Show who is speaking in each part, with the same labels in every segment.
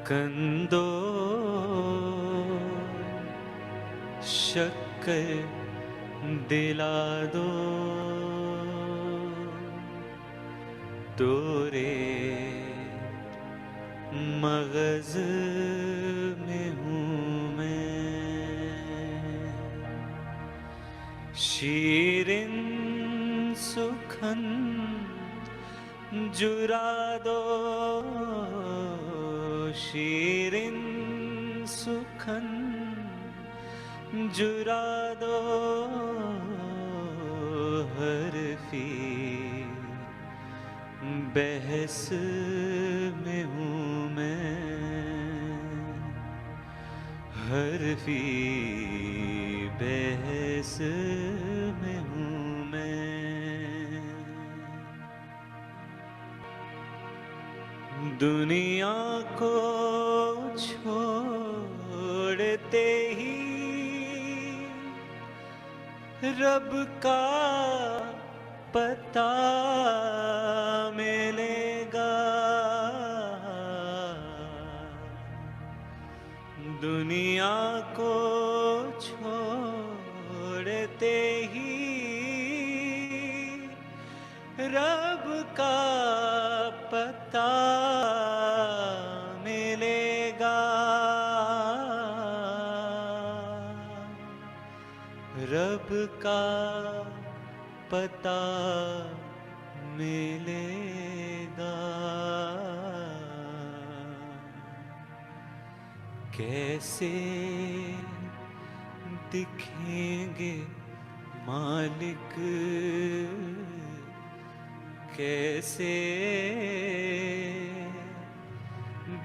Speaker 1: कंदो शक्कर दिला दो तोरे मगज में हूँ मैं। शीरिन सुखन जुरा दो शीरिन सुखन जुरा दो हरफी बहस में हूँ मैं। हरफी बहस में हूँ मैं। दुनिया को छोड़ते ही रब का पता मिलेगा। दुनिया को छोड़ते ही रब का पता मिलेगा। रब का पता मिलेगा। कैसे दिखेंगे मालिक कैसे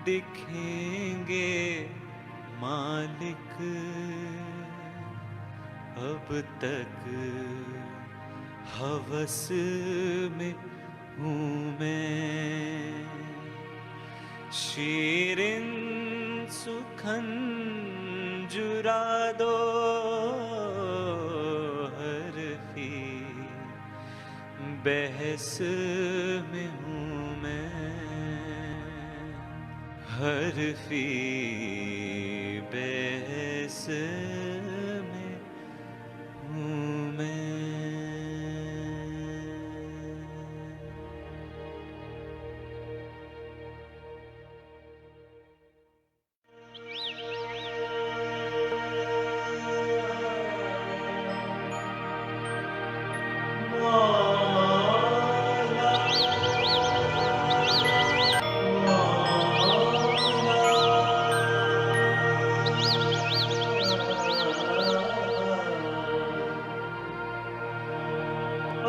Speaker 1: दिखेंगे मालिक। अब तक हवस में हूँ मैं। शीरिन सुखन जुरा दो हरफी बहस में हूँ मैं। हरफी बहस में हूँ मैं।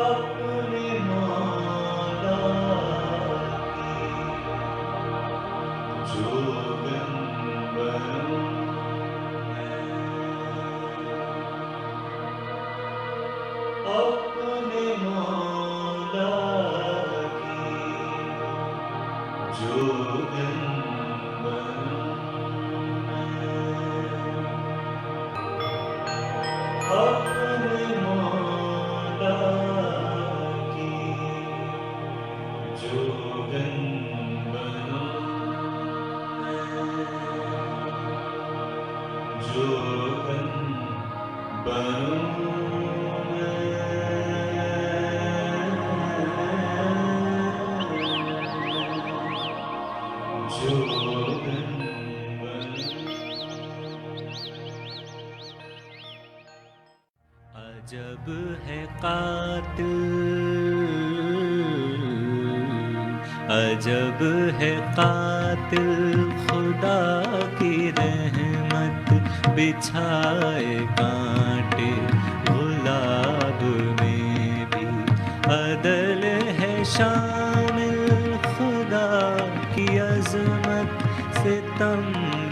Speaker 1: अपने मौला की जोगन बनूं मैं। अपने मौला की जोगन बनूं मैं। अपने मौला जोगन बनूं जोगन बनूं जोगन बनूं। अजब है कातिल अजब है कातिल खुदा की रहमत बिछाए कांटे गुलाब में भी। अदल है शामिल खुदा की अजमत सितम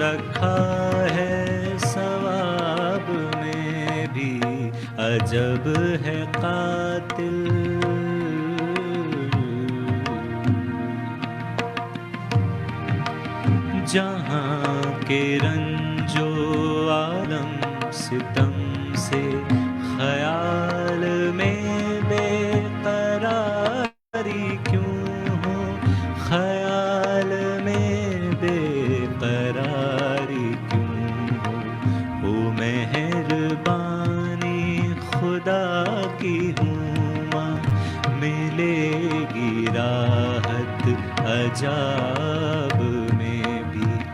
Speaker 1: रखा है सवाब में भी। अजब है कातिल जहाँ के रंजो आलम सितम से ख्याल में बेकरारी क्यों हो। ख्याल में बेकरारी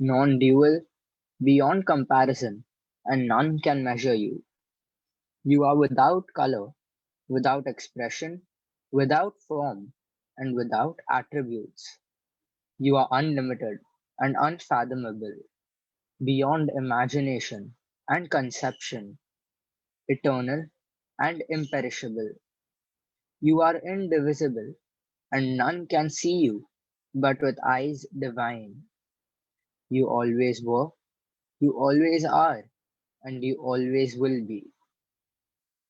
Speaker 2: non-dual, beyond comparison, and none can measure you. You are without color, without expression, without form, and without attributes. You are unlimited and unfathomable, beyond imagination and conception, eternal and imperishable. You are indivisible, and none can see you but with eyes divine. You always were, you always are, and you always will be.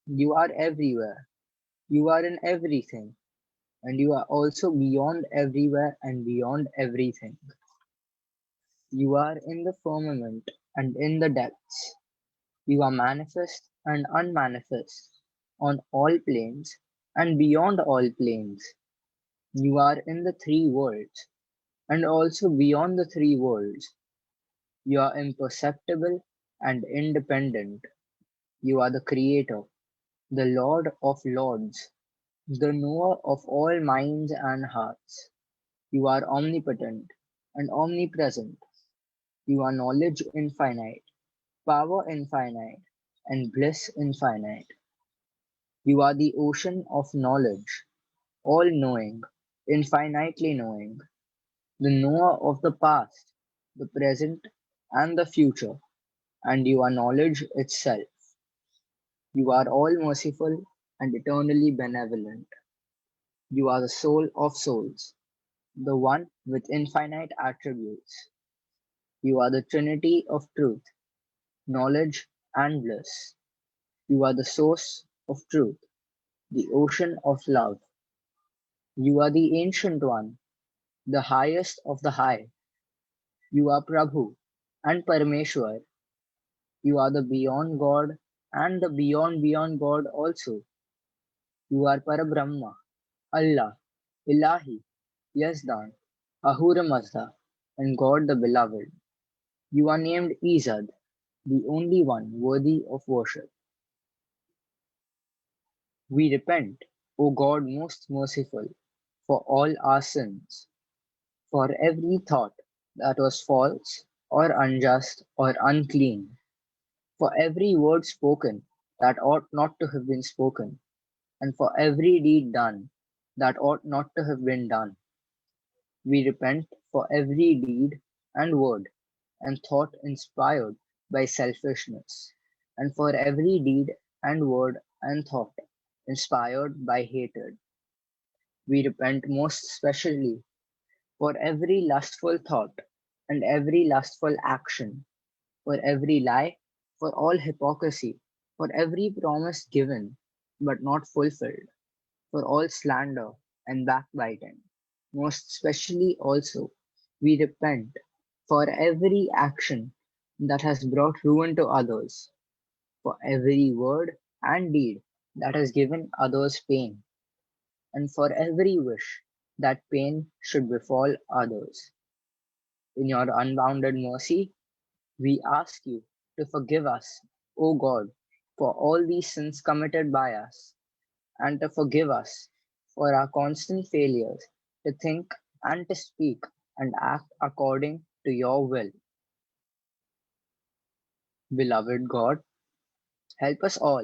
Speaker 2: You are everywhere, you are in everything, and you are also beyond everywhere and beyond everything. You are in the firmament and in the depths. You are manifest and unmanifest, on all planes and beyond all planes. You are in the three worlds, and also beyond the three worlds. You are imperceptible and independent. You are the Creator, the Lord of Lords, the knower of all minds and hearts. You are omnipotent and omnipresent. You are knowledge infinite, power infinite, and bliss infinite. You are the ocean of knowledge, all knowing, infinitely knowing, the knower of the past, the present, and the future, and you are knowledge itself. You are all merciful and eternally benevolent. You are the soul of souls, the one with infinite attributes. You are the trinity of truth, knowledge, and bliss. You are the source of truth, the ocean of love. You are the ancient one, the highest of the high. You are Prabhu and Parameshwar. You are the beyond God and the beyond God also. You are Parabrahma, Allah, Ilahi, Yazdan, Ahura Mazda, and God the Beloved. You are named Izad, the only one worthy of worship. We repent, O God most merciful, for all our sins, for every thought that was false or unjust or unclean, for every word spoken that ought not to have been spoken, and for every deed done that ought not to have been done. We repent for every deed and word and thought inspired by selfishness, and for every deed and word and thought inspired by hatred. We repent most especially for every lustful thought and every lustful action, for every lie, for all hypocrisy, for every promise given but not fulfilled, for all slander and backbiting. Most especially also, we repent for every action that has brought ruin to others, for every word and deed that has given others pain, and for every wish that pain should befall others. In your unbounded mercy, we ask you to forgive us, O God, for all these sins committed by us, and to forgive us for our constant failures to think and to speak and act according to your will. Beloved God, help us all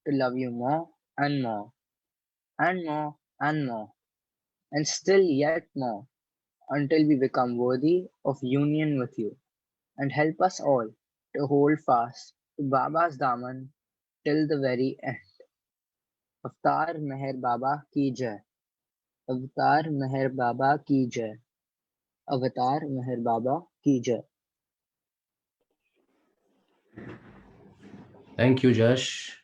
Speaker 2: to love you more and more, and more and more, and still yet more, until we become worthy of union with you, and help us all to hold fast to Baba's Daman till the very end. अवतार मेहर बाबा की जय, अवतार मेहर बाबा की जय, अवतार मेहर बाबा की जय.
Speaker 3: Thank you, Josh.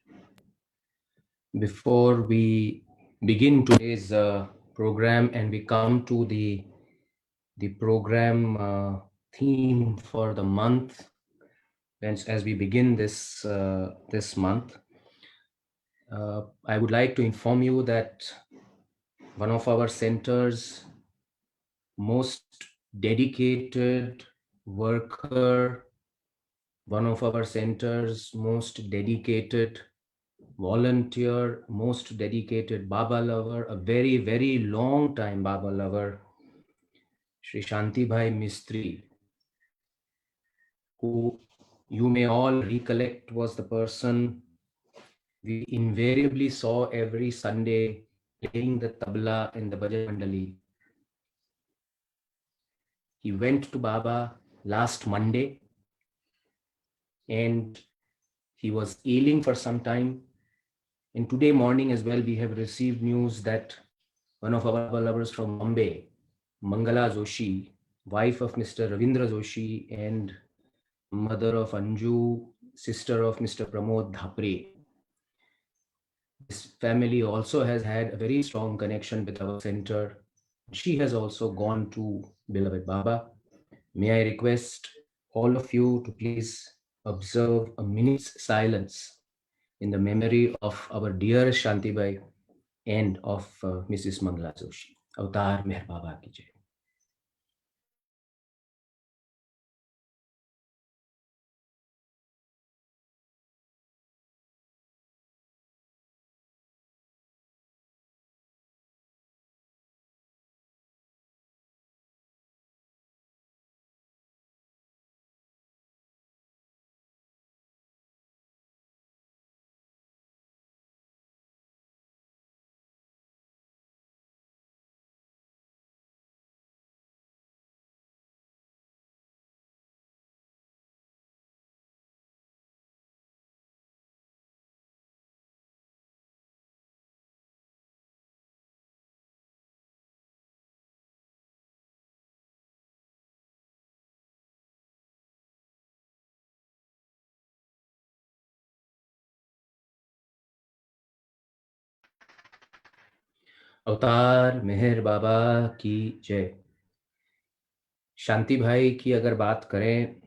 Speaker 3: Before we begin today's program and we come to the program theme for the month, as we begin this this month, I would like to inform you that one of our center's most dedicated worker, one of our center's most dedicated volunteer, most dedicated Baba lover, a very, very long time Baba lover, Sri Shanti Bhai Mistry, who you may all recollect was the person we invariably saw every Sunday playing the tabla in the Bhajan Mandali. He went to Baba last Monday and he was ailing for some time. And today morning as well, we have received news that one of our lovers from Bombay, Mangala Joshi, wife of Mr. Ravindra Joshi and mother of Anju, sister of Mr. Pramod Dhapre. This family also has had a very strong connection with our center. She has also gone to beloved Baba. May I request all of you to please observe a minute's silence in the memory of our dear Shantibai and of Mrs. Mangala Joshi. Avatar Meher Baba ki jai. अवतार मेहर बाबा की जय। शांति भाई की अगर बात करें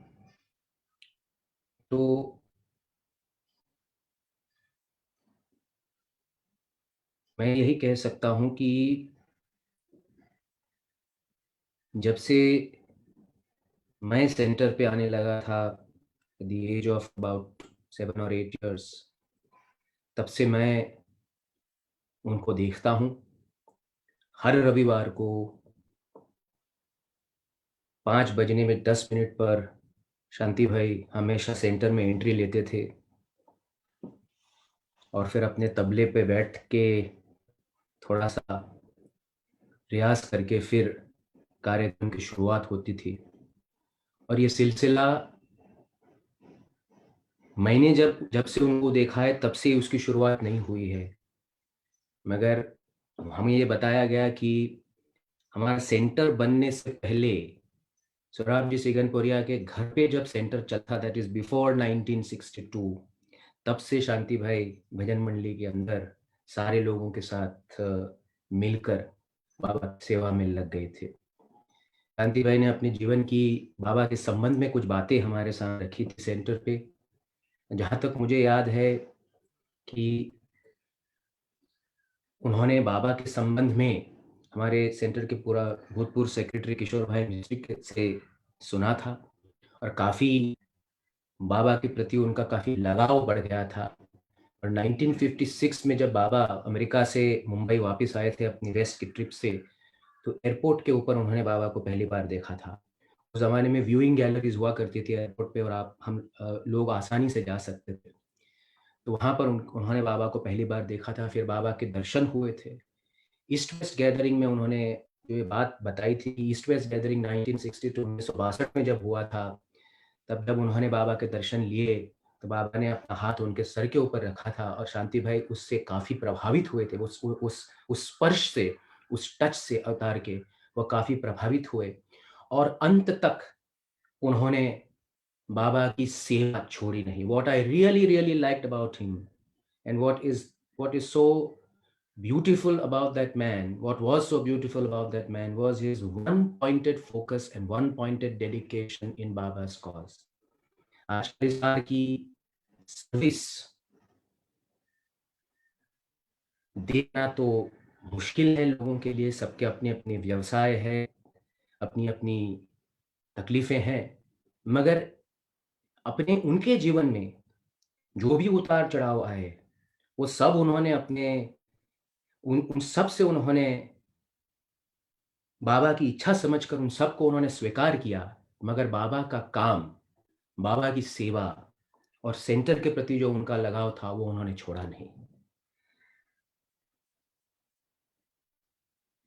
Speaker 3: तो मैं यही कह सकता हूं कि जब से मैं सेंटर पे आने लगा था at the age of about 7 or 8 years, तब से मैं उनको देखता हूं। हर रविवार को 5:10 पर शांति भाई हमेशा सेंटर में एंट्री लेते थे और फिर अपने तबले पे बैठ के थोड़ा सा रियाज करके फिर कार्यक्रम की शुरुआत होती थी। और ये सिलसिला मैंने जब से उनको देखा है तब से उसकी शुरुआत नहीं हुई है, मगर हमें ये बताया गया कि हमारा सेंटर बनने से पहले सोहराब जी सिगनपुरिया के घर पे जब सेंटर चलता, दैट इज बिफोर 1962, तब से शांति भाई भजन मंडली के अंदर सारे लोगों के साथ मिलकर बाबा की सेवा में लग गए थे। शांति भाई ने अपने जीवन की बाबा के संबंध में कुछ बातें हमारे साथ रखी थी सेंटर पे। जहाँ तक मुझे याद है कि उन्होंने बाबा के संबंध में हमारे सेंटर के पूरा भूतपूर्व सेक्रेटरी किशोर भाई मिस्त्री से सुना था और काफ़ी बाबा के प्रति उनका काफ़ी लगाव बढ़ गया था। और 1956 में जब बाबा अमेरिका से मुंबई वापस आए थे अपनी वेस्ट की ट्रिप से, तो एयरपोर्ट के ऊपर उन्होंने बाबा को पहली बार देखा था। उस ज़माने में व्यूइंग गैलरीज हुआ करती थी एयरपोर्ट पे और हम लोग आसानी से जा सकते थे। तो वहाँ पर उन्होंने बाबा को पहली बार देखा था, फिर बाबा के दर्शन हुए थे। ईस्ट वेस्ट गैदरिंग में उन्होंने जो ये बात बताई थी, ईस्ट वेस्ट गैदरिंग 1962 में जब हुआ था, तब जब उन्होंने बाबा के दर्शन लिए तो बाबा ने अपना हाथ उनके सर के ऊपर रखा था और शांति भाई उससे काफ़ी प्रभावित हुए थे। उस स्पर्श से, उस टच से अवतार के वो काफ़ी प्रभावित हुए और अंत तक उन्होंने बाबा की सेवा छोड़ी नहीं। What I really liked about him and what is so beautiful about that man, what was so beautiful about that man was his one-pointed focus and one-pointed dedication in Baba's cause. आश्रय की service देना तो मुश्किल है लोगों के लिए, सबके अपने अपने व्यवसाय है, अपनी अपनी तकलीफें हैं, मगर अपने उनके जीवन में जो भी उतार चढ़ाव आए वो सब उन्होंने अपने उन सब से उन्होंने बाबा की इच्छा समझकर उन सबको उन्होंने स्वीकार किया। मगर बाबा का काम बाबा की सेवा और सेंटर के प्रति जो उनका लगाव था वो उन्होंने छोड़ा नहीं।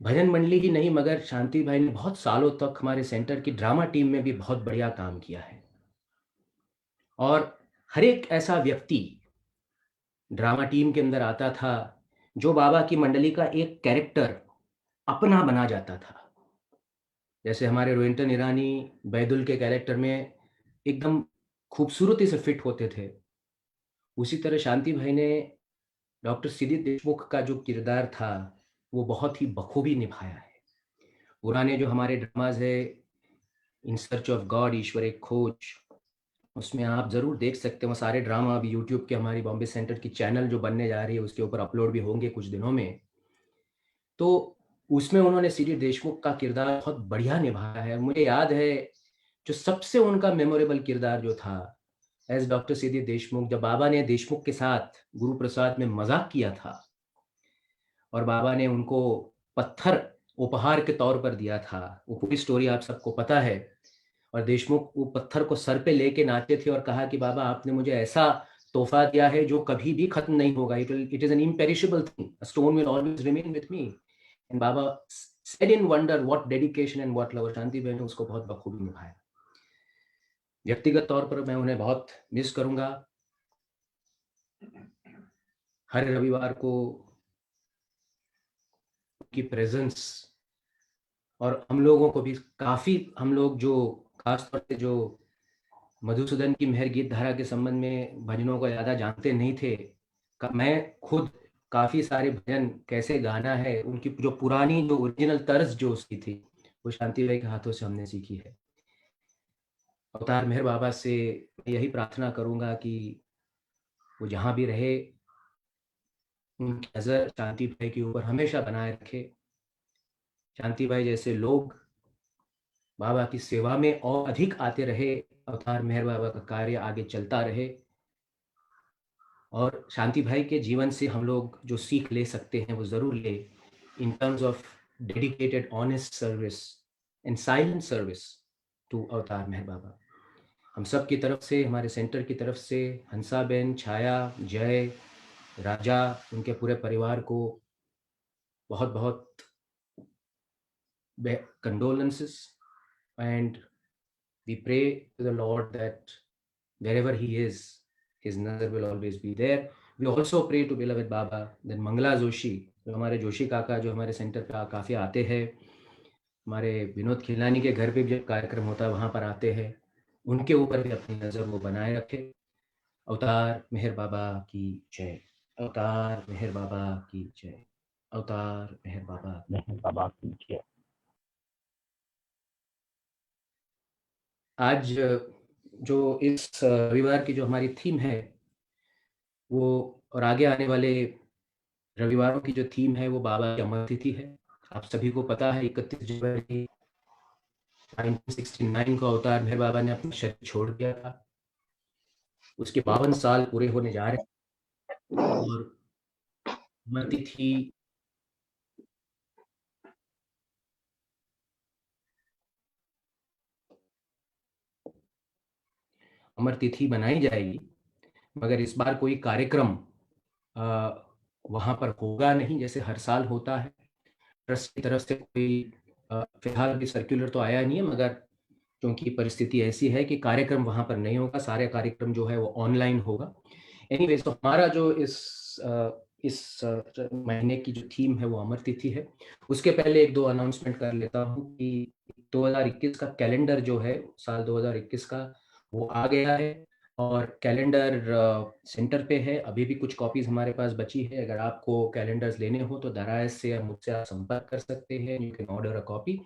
Speaker 3: भजन मंडली ही नहीं मगर शांति भाई ने बहुत सालों तक हमारे सेंटर की ड्रामा टीम में भी बहुत बढ़िया काम किया है। और हर एक ऐसा व्यक्ति ड्रामा टीम के अंदर आता था जो बाबा की मंडली का एक कैरेक्टर अपना बना जाता था। जैसे हमारे रोहिंटन ईरानी बैदुल के कैरेक्टर में एकदम खूबसूरती से फिट होते थे। उसी तरह शांति भाई ने डॉक्टर सिद्धि देशमुख का जो किरदार था, वो बहुत ही बखूबी निभाया है। पुराने जो हमारे ड्रामाज़ है, इन सर्च ऑफ गॉड, ईश्वर एक खोज, उसमें आप ज़रूर देख सकते हो। सारे ड्रामा अभी यूट्यूब के हमारी बॉम्बे सेंटर की चैनल जो बनने जा रही है, उसके ऊपर अपलोड भी होंगे कुछ दिनों में। तो उसमें उन्होंने सिद्धि देशमुख का किरदार बहुत बढ़िया निभाया है। मुझे याद है, जो सबसे उनका मेमोरेबल किरदार जो था, एज़ डॉक्टर सिद्धि देशमुख, जब बाबा ने देशमुख के साथ गुरु प्रसाद में मज़ाक किया था और बाबा ने उनको पत्थर उपहार के तौर पर दिया था। वो पूरी स्टोरी आप सबको पता है। और देशमुख वो पत्थर को सर पे लेके नाचे थे और कहा कि बाबा आपने मुझे ऐसा तोहफ़ा दिया है जो कभी भी खत्म नहीं होगा। It is an imperishable thing, a stone will always remain with me. And Baba said in wonder what dedication and what love. Shanti बहन ने उसको बहुत बखूबी निभाया। व्यक्तिगत तौर पर मैं उन्हें बहुत मिस करूँगा। हर रविवार को उनकी प्रेज़ेंस, और हम लोगों को भी काफ़ी, हम लोग जो खास तौर से जो मधुसूदन की मेहर गीत धारा के संबंध में भजनों को ज़्यादा जानते नहीं थे, मैं खुद काफ़ी सारे भजन कैसे गाना है, उनकी जो पुरानी जो ओरिजिनल तर्ज जो उसकी थी, वो शांति भाई के हाथों से हमने सीखी है। अवतार मेहर बाबा से यही प्रार्थना करूँगा कि वो जहाँ भी रहे, उनकी नज़र शांति भाई के ऊपर हमेशा बनाए रखे। शांति भाई जैसे लोग बाबा की सेवा में और अधिक आते रहे, अवतार मेहर बाबा का कार्य आगे चलता रहे। और शांति भाई के जीवन से हम लोग जो सीख ले सकते हैं वो ज़रूर ले, in terms of dedicated honest service and silent service to Avatar Meher बाबा। हम सब की तरफ से, हमारे सेंटर की तरफ से, हंसाबेन, छाया, जय, राजा, उनके पूरे परिवार को बहुत बहुत condolences, and we pray to the Lord that wherever he is, his nazar will always be there. We also pray to beloved Baba, then Mangala Joshi, जो हमारे जोशी काका जो हमारे सेंटर पे काफ़ी आते हैं, हमारे विनोद खिलनानी के घर पे भी जब कार्यक्रम होता है वहाँ पर आते हैं, उनके ऊपर भी अपनी नज़र वो बनाए रखे। अवतार मेहर बाबा की जय, अवतार मेहर बाबा की जय, अवतार मेहर बाबा की जय। आज जो इस रविवार की जो हमारी थीम है वो, और आगे आने वाले रविवारों की जो थीम है वो बाबा की अमर तिथि है। आप सभी को पता है 31 जनवरी 1969 को अवतार मेहर बाबा ने अपना शरीर छोड़ दिया था। उसके 52 साल पूरे होने जा रहे हैं। और अमर तिथि मनाई जाएगी, मगर इस बार कोई कार्यक्रम वहाँ पर होगा नहीं जैसे हर साल होता है। ट्रस्ट की तरफ से कोई फिलहाल अभी सर्कुलर तो आया नहीं है, मगर क्योंकि परिस्थिति ऐसी है कि कार्यक्रम वहाँ पर नहीं होगा, सारे कार्यक्रम जो है वो ऑनलाइन होगा। एनीवेज, तो हमारा जो इस महीने की जो थीम है वो अमर तिथि है। उसके पहले एक दो अनाउंसमेंट कर लेता हूँ कि 2021 का कैलेंडर जो है, साल 2021 का, वो आ गया है और कैलेंडर सेंटर पे है। अभी भी कुछ कॉपीज़ हमारे पास बची है। अगर आपको कैलेंडर्स लेने हो तो दराज से या मुझसे आप संपर्क कर सकते हैं। You can order a copy.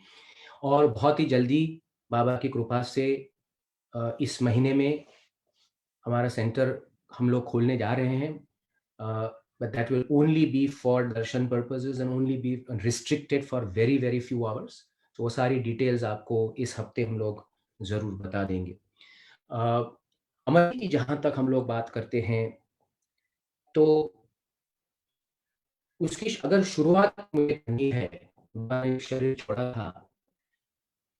Speaker 3: और बहुत ही जल्दी बाबा की कृपा से इस महीने में हमारा सेंटर हम लोग खोलने जा रहे हैं, but that will only be for darshan purposes and only be restricted for very very few hours. तो वो सारी डिटेल्स आपको इस हफ्ते हम लोग ज़रूर बता देंगे। अमर की जहाँ तक हम लोग बात करते हैं तो उसकी अगर शुरुआत मुझे करनी है, मैंने शरीर छोड़ा था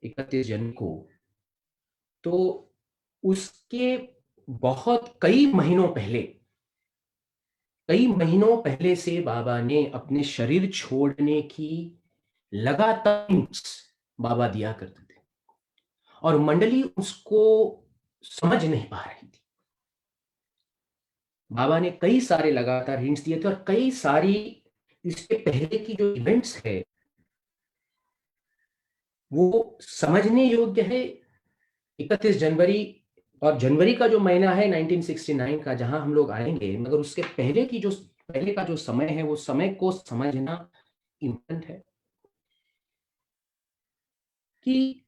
Speaker 3: 31 जनवरी को, तो उसके बहुत कई महीनों पहले से बाबा ने अपने शरीर छोड़ने की लगातार hints बाबा दिया करते थे और मंडली उसको समझ नहीं पा रही थी। बाबा ने कई सारे लगातार हिंट्स दिए थे और कई सारी इसके पहले की जो इवेंट्स है वो समझने योग्य है। 31 जनवरी और जनवरी का जो महीना है 1969 का, जहां हम लोग आएंगे, मगर उसके पहले का जो समय है वो समय को समझना इम्पोर्टेंट है कि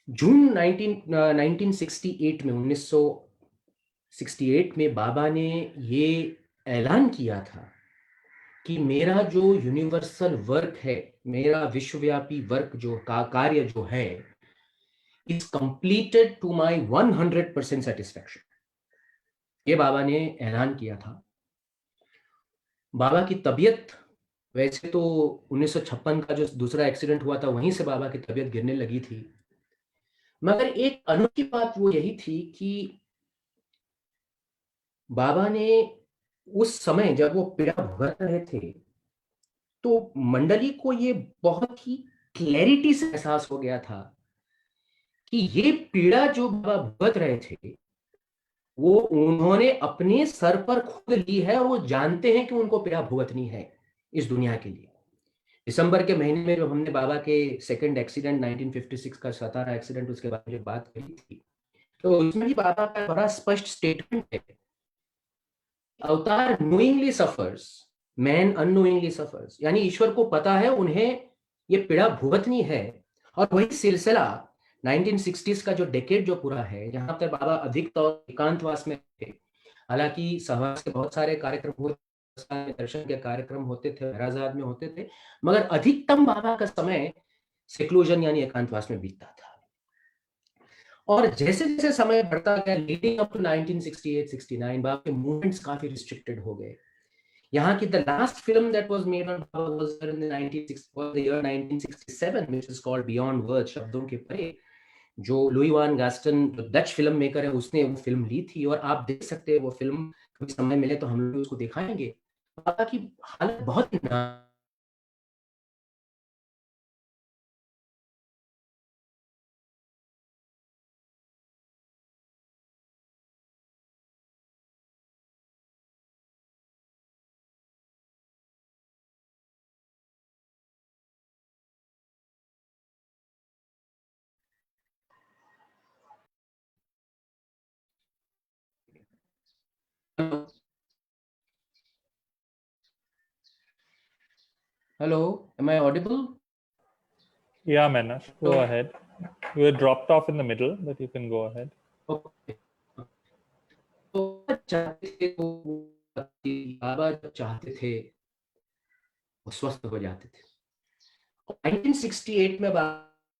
Speaker 3: जून 1968 में बाबा ने ये ऐलान किया था कि मेरा जो यूनिवर्सल वर्क है, मेरा विश्वव्यापी वर्क जो कार्य जो है, is completed to my 100% satisfaction। ये बाबा ने ऐलान किया था। बाबा की तबीयत, वैसे तो 1956 का जो दूसरा एक्सीडेंट हुआ था वहीं से बाबा की तबीयत गिरने लगी थी, मगर एक अनोखी बात वो यही थी कि बाबा ने उस समय जब वो पीड़ा भुगत रहे थे तो मंडली को ये बहुत ही क्लैरिटी से एहसास हो गया था कि ये पीड़ा जो बाबा भुगत रहे थे वो उन्होंने अपने सर पर खुद ली है और वो जानते हैं कि उनको पीड़ा भुगतनी है इस दुनिया के लिए। दिसंबर के महीने में जब हमने बाबा के सेकंड एक्सीडेंट 1956 का सतारा एक्सीडेंट, उसके बारे में बात करी थी, तो उसमें भी बाबा का बड़ा स्पष्ट स्टेटमेंट है, अवतार knowingly suffers, man unknowingly suffers, यानी ईश्वर को पता है उन्हें ये पीड़ा भुगतनी है। और वही सिलसिला 1960s का जो डेकेड जो पूरा है, जहां पर बाबा अधिक तौर एकांतवास में थे, हालांकि सहवास के बहुत सारे कार्यक्रम हुए, दर्शन के कार्यक्रम होते थे, महराजाद में होते थे, मगर अधिकतम बाबा का समय सेक्लूजन यानी एकांतवास में बीतता था। और जैसे जैसे समय बढ़ता गया, लीडिंग अप टू 1968-69, बाबा के मूवमेंट्स काफी रिस्ट्रिक्टेड हो गए। यहाँ की the last film that was made on Baba was in the 1967, which is called beyond words, शब्दों के परे, जो लुई वान गास्टन डच फिल्म मेकर है, उसने वो फिल्म ली थी और आप देख सकते हैं वो फिल्म, कभी समय मिले तो हम लोग उसको दिखाएंगे। बाबा की हालत बहुत Hello, am I audible?
Speaker 4: Yeah, Manas, go
Speaker 3: Hello?
Speaker 4: ahead. You were dropped off in the middle, but you can go ahead.
Speaker 3: Okay. तो चाहते थे बाबा जब चाहते थे वो स्वस्थ हो जाते थे। 1968 में बाबा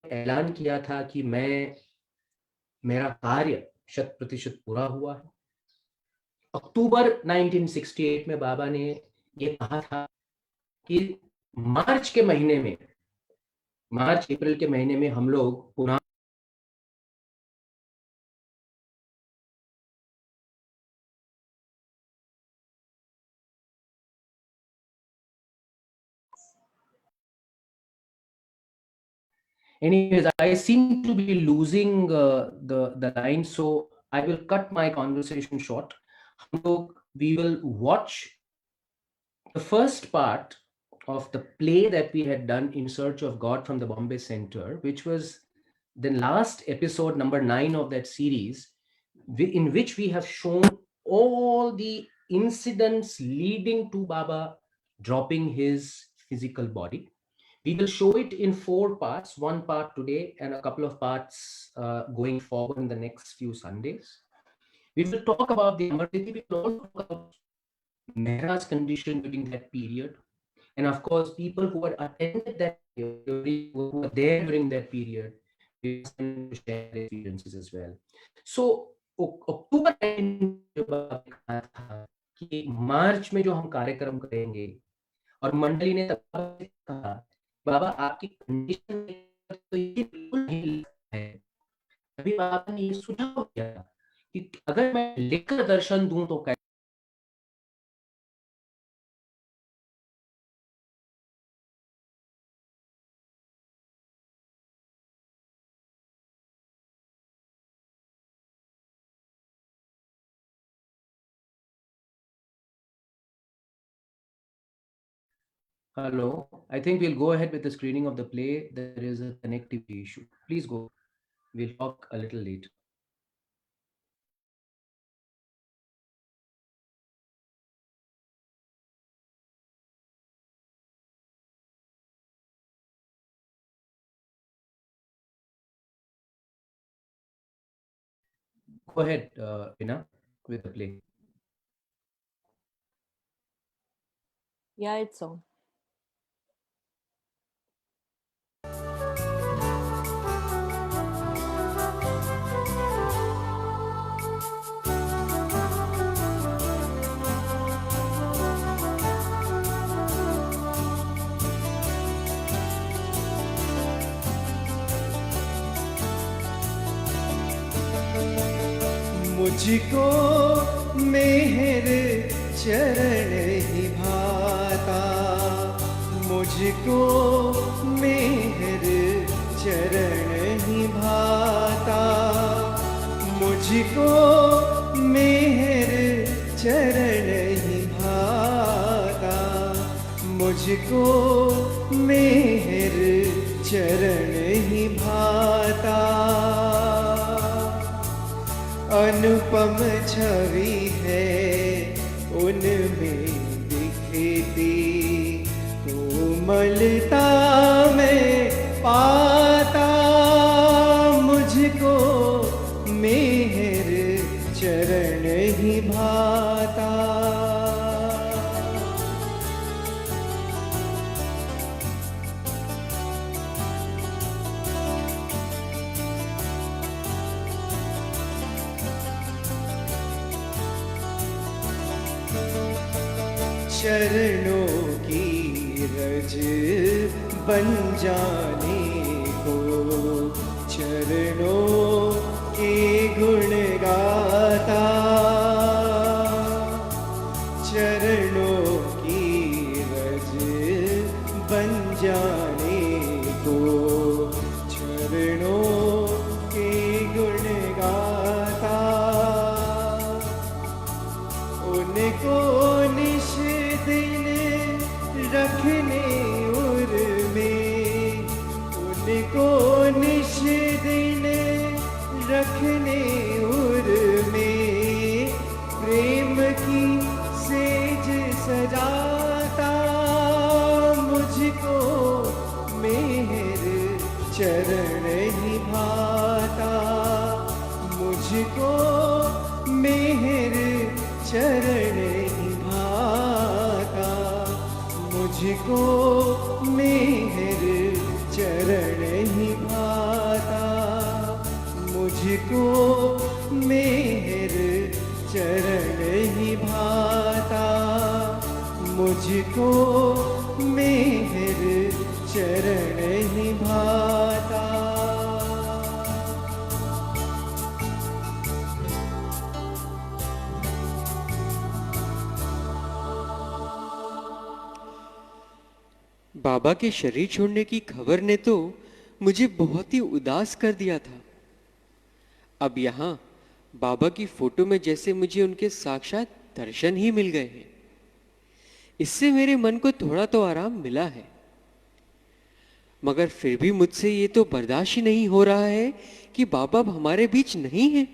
Speaker 3: ने ऐलान किया था कि मेरा कार्य 100% पूरा हुआ है। अक्टूबर 1968 में बाबा ने ये कहा था कि मार्च अप्रैल के महीने में हम लोग पुनः Anyways, I seem to be losing the line, so I will cut my conversation short. We will watch the first part of the play that we had done, In Search of God, from the Bombay Center, which was the last episode, number 9 of that series, in which we have shown all the incidents leading to Baba dropping his physical body. We will show it in 4 parts, 1 part today and a couple of parts going forward in the next few Sundays. We will talk about the Amartiti, we will also talk about Mehra's condition during that period. And of course, people who had attended that period, who were there during that period, we ask them to share their experiences as well. So, अक्टूबर था कि मार्च में जो हम कार्यक्रम करेंगे, और मंडली ने तब कहा, बाबा आपकी कंडीशन तो ये बिल्कुल नहीं है, तभी बाबा ने ये सुझाव दिया था कि अगर मैं लिखकर दर्शन दूं तो कैसे। Hello, I think we'll go ahead with the screening of the play. There is a connectivity issue. Please go. We'll talk a little later. Go ahead, Ina, with the play.
Speaker 5: Yeah, it's on.
Speaker 1: मुझको मेहर चरण ही भाता, मुझको मेहर चरण ही भाता, मुझको मेहर चरण ही भाता, मुझको मेहर चरण ही भाता। अनुपम छवि है उनमें दिखती, कोमलता में पाता, मुझको मेहर चरण ही भाता। चरणों की रज बन जाने को, चरणों के गुण गाता, चरणों की रज बन जाने को, चरणों के गुण गाता, उनको निश दिन रखने उर में, उनको निश दिन रखने उर में, प्रेम की सेज सजाता, मुझको मेहर चरण ही भाता, मुझको मेहर चरण ही भाता, मुझको मेहर चरण ही भाता, मुझको मेहर चरण ही भाता, मुझको मेहर चरण ही भाता।
Speaker 6: बाबा के शरीर छोड़ने की खबर ने तो मुझे बहुत ही उदास कर दिया था। अब यहाँ बाबा की फोटो में जैसे मुझे उनके साक्षात दर्शन ही मिल गए हैं। इससे मेरे मन को थोड़ा तो आराम मिला है, मगर फिर भी मुझसे ये तो बर्दाश्त ही नहीं हो रहा है कि बाबा अब हमारे बीच नहीं है।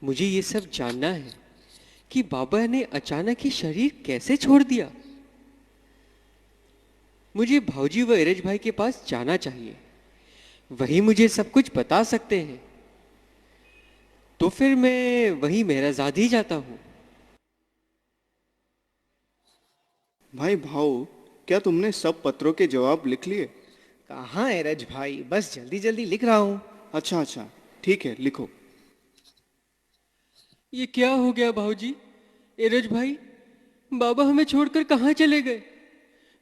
Speaker 6: मुझे ये सब जानना है कि बाबा ने अचानक ही शरीर कैसे छोड़ दिया। मुझे भाऊजी व इरज भाई के पास जाना चाहिए, वही मुझे सब कुछ बता सकते हैं। तो फिर मैं वही मेहराजाद ही जाता हूँ।
Speaker 7: भाई भाऊ, क्या तुमने सब पत्रों के जवाब लिख लिए?
Speaker 8: कहाँ है रज भाई, बस जल्दी जल्दी लिख रहा हूँ।
Speaker 7: अच्छा अच्छा, ठीक है, लिखो।
Speaker 6: ये क्या हो गया भाऊजी, इरज भाई? बाबा हमें छोड़कर कहाँ चले गए?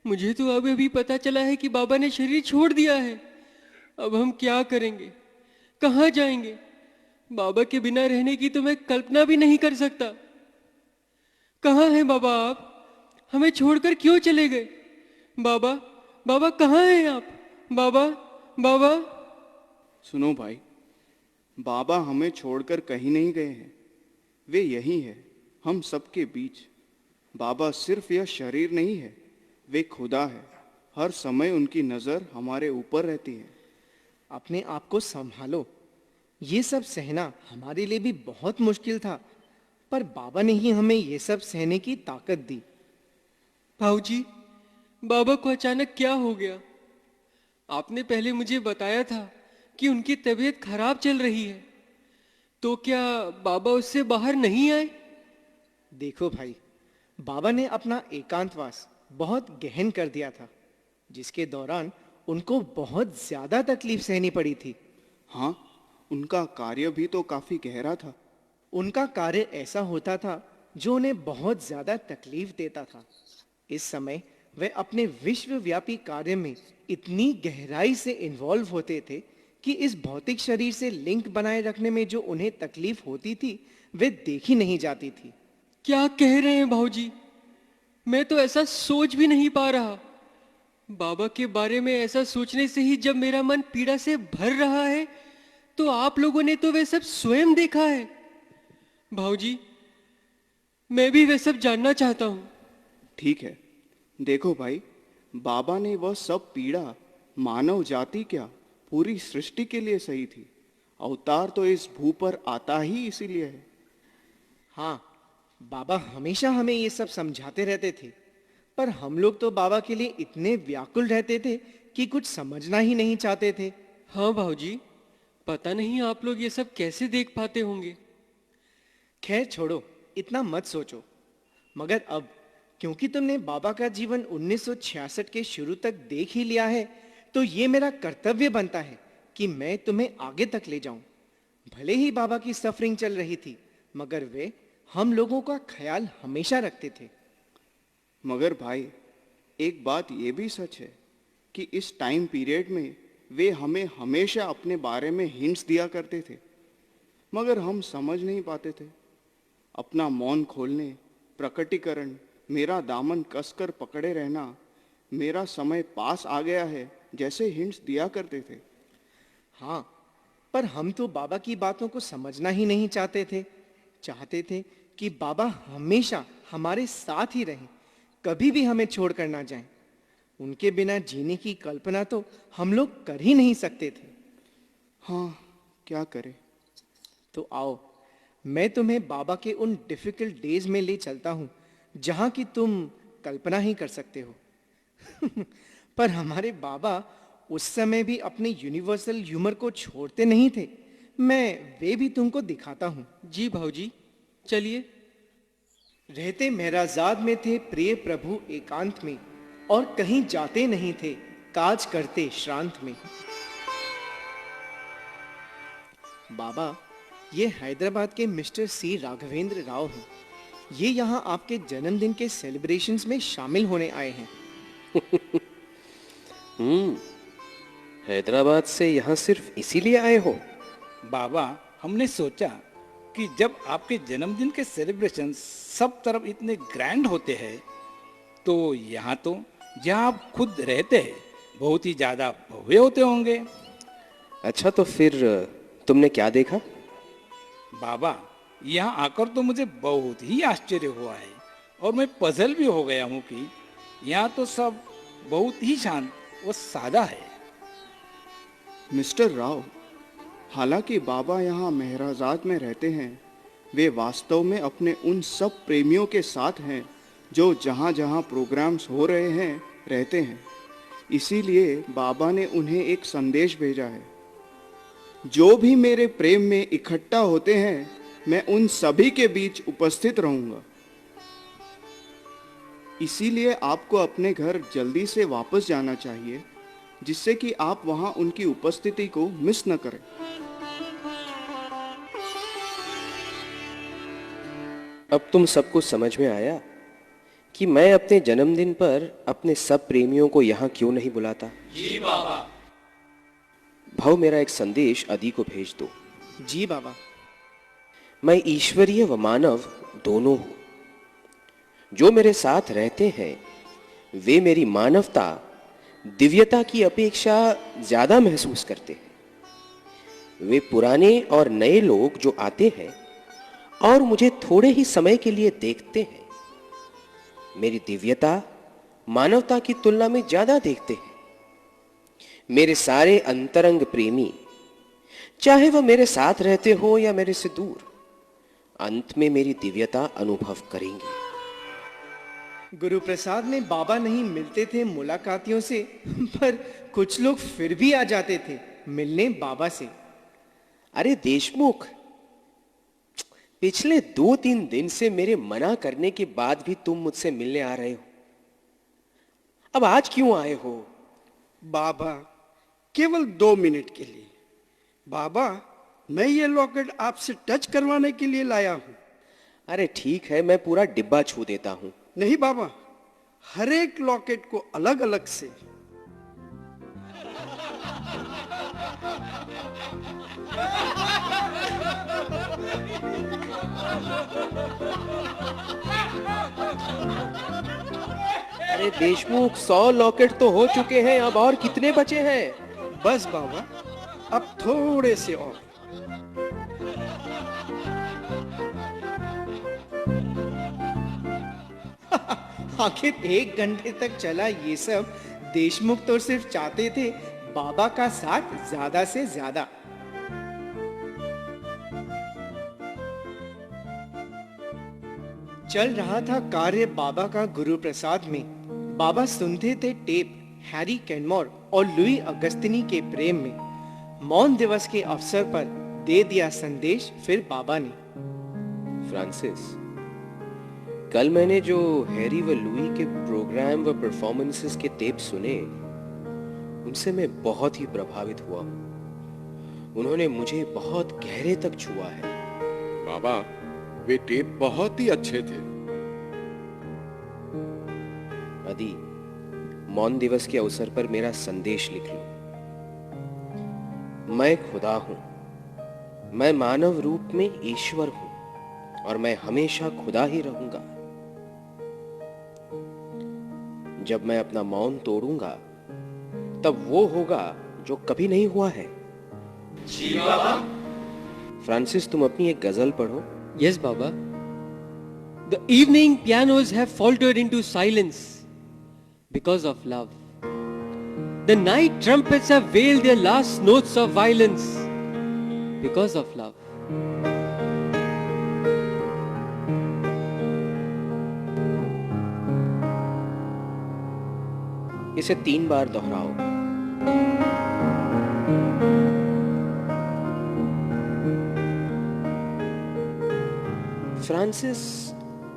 Speaker 6: मुझे तो अभी अभी पता चला है कि बाबा ने शरीर छोड़ दिया है। अब हम क्या करेंगे? कहाँ जाएंगे? बाबा के बिना रहने की तो मैं कल्पना भी नहीं कर सकता। कहाँ हैं बाबा आप? हमें छोड़कर क्यों चले गए? बाबा, बाबा कहाँ हैं आप? बाबा, बाबा।
Speaker 7: सुनो भाई, बाबा हमें छोड़कर कहीं नहीं गए हैं। वे यही है, हम सबके बीच। बाबा सिर्फ यह शरीर नहीं है, वे खुदा है। हर समय उनकी नज़र हमारे ऊपर रहती है।
Speaker 8: अपने आप को संभालो। ये सब सहना हमारे लिए भी बहुत मुश्किल था, पर बाबा ने ही हमें ये सब सहने की ताकत दी।
Speaker 6: भाऊजी, बाबा को अचानक क्या हो गया? आपने पहले मुझे बताया था कि उनकी तबीयत खराब चल रही है, तो क्या बाबा उससे बाहर नहीं आए?
Speaker 8: देखो भाई, बाबा ने अपना एकांतवास बहुत गहन कर दिया था, जिसके दौरान उनको बहुत ज्यादा तकलीफ सहनी पड़ी थी।
Speaker 7: हाँ, उनका कार्य भी तो काफी गहरा था।
Speaker 8: उनका कार्य ऐसा होता था जो उन्हें बहुत ज्यादा तकलीफ देता था। इस समय वे अपने विश्वव्यापी कार्य में इतनी गहराई से इन्वॉल्व होते थे कि इस भौतिक शरीर से लिंक बनाए रखने में जो उन्हें तकलीफ होती थी, वे देखी नहीं जाती थी।
Speaker 6: क्या कह रहे हैं भाऊजी? मैं तो ऐसा सोच भी नहीं पा रहा। बाबा के बारे में ऐसा सोचने से ही जब मेरा मन पीड़ा से भर रहा है, तो आप लोगों ने तो वे सब स्वयं देखा है। भाऊजी, मैं भी वे सब जानना चाहता हूं।
Speaker 7: ठीक है, देखो भाई, बाबा ने वह सब पीड़ा मानव जाति क्या, पूरी सृष्टि के लिए सही थी। अवतार तो इस भू पर आता ही इसीलिए है।
Speaker 8: हाँ, बाबा हमेशा हमें ये सब समझाते रहते थे, पर हम लोग तो बाबा के लिए इतने व्याकुल रहते थे कि कुछ समझना ही नहीं चाहते थे।
Speaker 6: हाँ भाऊजी, पता नहीं आप लोग ये सब कैसे देख पाते होंगे।
Speaker 8: खैर छोड़ो, इतना मत सोचो। मगर अब क्योंकि तुमने बाबा का जीवन 1966 के शुरू तक देख ही लिया है, तो ये मेरा कर्तव्य बनता है कि मैं तुम्हें आगे तक ले जाऊं। भले ही बाबा की सफरिंग चल रही थी, मगर वे हम लोगों का ख्याल हमेशा रखते थे।
Speaker 7: मगर भाई, एक बात ये भी सच है कि इस टाइम पीरियड में वे हमें हमेशा अपने बारे में हिंट्स दिया करते थे, मगर हम समझ नहीं पाते थे। अपना मौन खोलने, प्रकटीकरण, मेरा दामन कसकर पकड़े रहना, मेरा समय पास आ गया है जैसे हिंट्स दिया करते थे।
Speaker 8: हाँ, पर हम तो बाबा की बातों को समझना ही नहीं चाहते थे। चाहते थे कि बाबा हमेशा हमारे साथ ही रहें, कभी भी हमें छोड़कर ना जाएं। उनके बिना जीने की कल्पना तो हम लोग कर ही नहीं सकते थे।
Speaker 7: हाँ, क्या करें।
Speaker 8: तो आओ, मैं तुम्हें बाबा के उन डिफिकल्ट डेज में ले चलता हूं जहां की तुम कल्पना ही कर सकते हो। पर हमारे बाबा उस समय भी अपने यूनिवर्सल ह्यूमर को छोड़ते नहीं थे। मैं वे भी तुमको दिखाता हूं।
Speaker 6: जी भाऊजी, चलिए।
Speaker 8: रहते महराजाद में थे प्रिय प्रभु एकांत में, और कहीं जाते नहीं थे काज करते श्रांत में। बाबा, ये हैदराबाद के मिस्टर सी राघवेंद्र राव हैं। ये यहाँ आपके जन्मदिन के सेलिब्रेशंस में शामिल होने आए हैं।
Speaker 9: हैदराबाद से यहाँ सिर्फ इसीलिए आए हो?
Speaker 10: बाबा, हमने सोचा कि जब आपके जन्मदिन के सेलिब्रेशन सब तरफ इतने ग्रैंड होते हैं, तो यहाँ तो जहाँ आप खुद रहते हैं बहुत ही ज्यादा भव्य होते होंगे।
Speaker 9: अच्छा, तो फिर तुमने क्या देखा?
Speaker 10: बाबा, यहाँ आकर तो मुझे बहुत ही आश्चर्य हुआ है, और मैं पजल भी हो गया हूँ कि यहाँ तो सब बहुत ही शांत और सादा है।
Speaker 7: मिस्टर राव, हालांकि बाबा यहाँ महराजाद में रहते हैं, वे वास्तव में अपने उन सब प्रेमियों के साथ हैं जो जहाँ जहाँ प्रोग्राम्स हो रहे हैं रहते हैं। इसीलिए बाबा ने उन्हें एक संदेश भेजा है। जो भी मेरे प्रेम में इकट्ठा होते हैं, मैं उन सभी के बीच उपस्थित रहूंगा। इसीलिए आपको अपने घर जल्दी से वापस जाना चाहिए, जिससे कि आप वहां उनकी उपस्थिति को मिस न करें।
Speaker 9: अब तुम सबको समझ में आया कि मैं अपने जन्मदिन पर अपने सब प्रेमियों को यहाँ क्यों नहीं बुलाता?
Speaker 10: जी बाबा।
Speaker 9: संभव मेरा एक संदेश अदी को भेज दो।
Speaker 8: जी बाबा।
Speaker 9: मैं ईश्वरीय व मानव दोनों हूं। जो मेरे साथ रहते हैं वे मेरी मानवता, दिव्यता की अपेक्षा ज्यादा महसूस करते हैं। वे पुराने और नए लोग जो आते हैं और मुझे थोड़े ही समय के लिए देखते हैं, मेरी दिव्यता, मानवता की तुलना में ज्यादा देखते हैं। मेरे सारे अंतरंग प्रेमी, चाहे वह मेरे साथ रहते हो या मेरे से दूर, अंत में मेरी दिव्यता अनुभव करेंगे।
Speaker 8: गुरु प्रसाद में बाबा नहीं मिलते थे मुलाकातियों से, पर कुछ लोग फिर भी आ जाते थे मिलने बाबा से।
Speaker 9: अरे देशमुख, पिछले 2-3 दिन से मेरे मना करने के बाद भी तुम मुझसे मिलने आ रहे हो। अब आज क्यों आए हो?
Speaker 7: बाबा, केवल 2 मिनट के लिए। बाबा, मैं ये लॉकेट आपसे टच करवाने के लिए लाया हूं।
Speaker 9: अरे ठीक है, मैं पूरा डिब्बा छू देता हूं।
Speaker 7: नहीं बाबा, हर एक लॉकेट को अलग अलग से।
Speaker 9: अरे देशमुख, 100 लॉकेट तो हो चुके हैं, अब और कितने बचे हैं?
Speaker 7: बस बाबा, अब थोड़े से और।
Speaker 8: आखिर 1 घंटे तक चला ये सब। देशमुख तो सिर्फ चाहते थे बाबा का साथ ज्यादा से ज्यादा। चल रहा था कार्य बाबा का गुरु प्रसाद में। बाबा सुनते थे टेप हैरी कैनमोर और लुई अगस्तिनी के प्रेम में। मौन दिवस के अवसर पर दे दिया संदेश फिर बाबा ने।
Speaker 9: फ्रांसिस, कल मैंने जो हैरी व लुई के प्रोग्राम व परफॉर्मेंसेस के टेप सुने, उनसे मैं बहुत ही प्रभावित हुआ हूं। उन्होंने मुझे बहुत गहरे तक छुआ है।
Speaker 11: बाबा, वे टेप बहुत ही अच्छे थे।
Speaker 9: अदी, मौन दिवस के अवसर पर मेरा संदेश लिख लो। मैं खुदा हूं, मैं मानव रूप में ईश्वर हूं और मैं हमेशा खुदा ही रहूंगा। जब मैं अपना मौन तोड़ूंगा तब वो होगा जो कभी नहीं हुआ है।
Speaker 8: जी बाबा।
Speaker 9: फ्रांसिस, तुम अपनी एक गजल पढ़ो।
Speaker 6: Yes, Baba. The evening pianos have faltered into silence because of love. The night trumpets have wailed their last notes of violence because of love.
Speaker 9: इसे 3 बार दोहराओ। फ्रांसिस,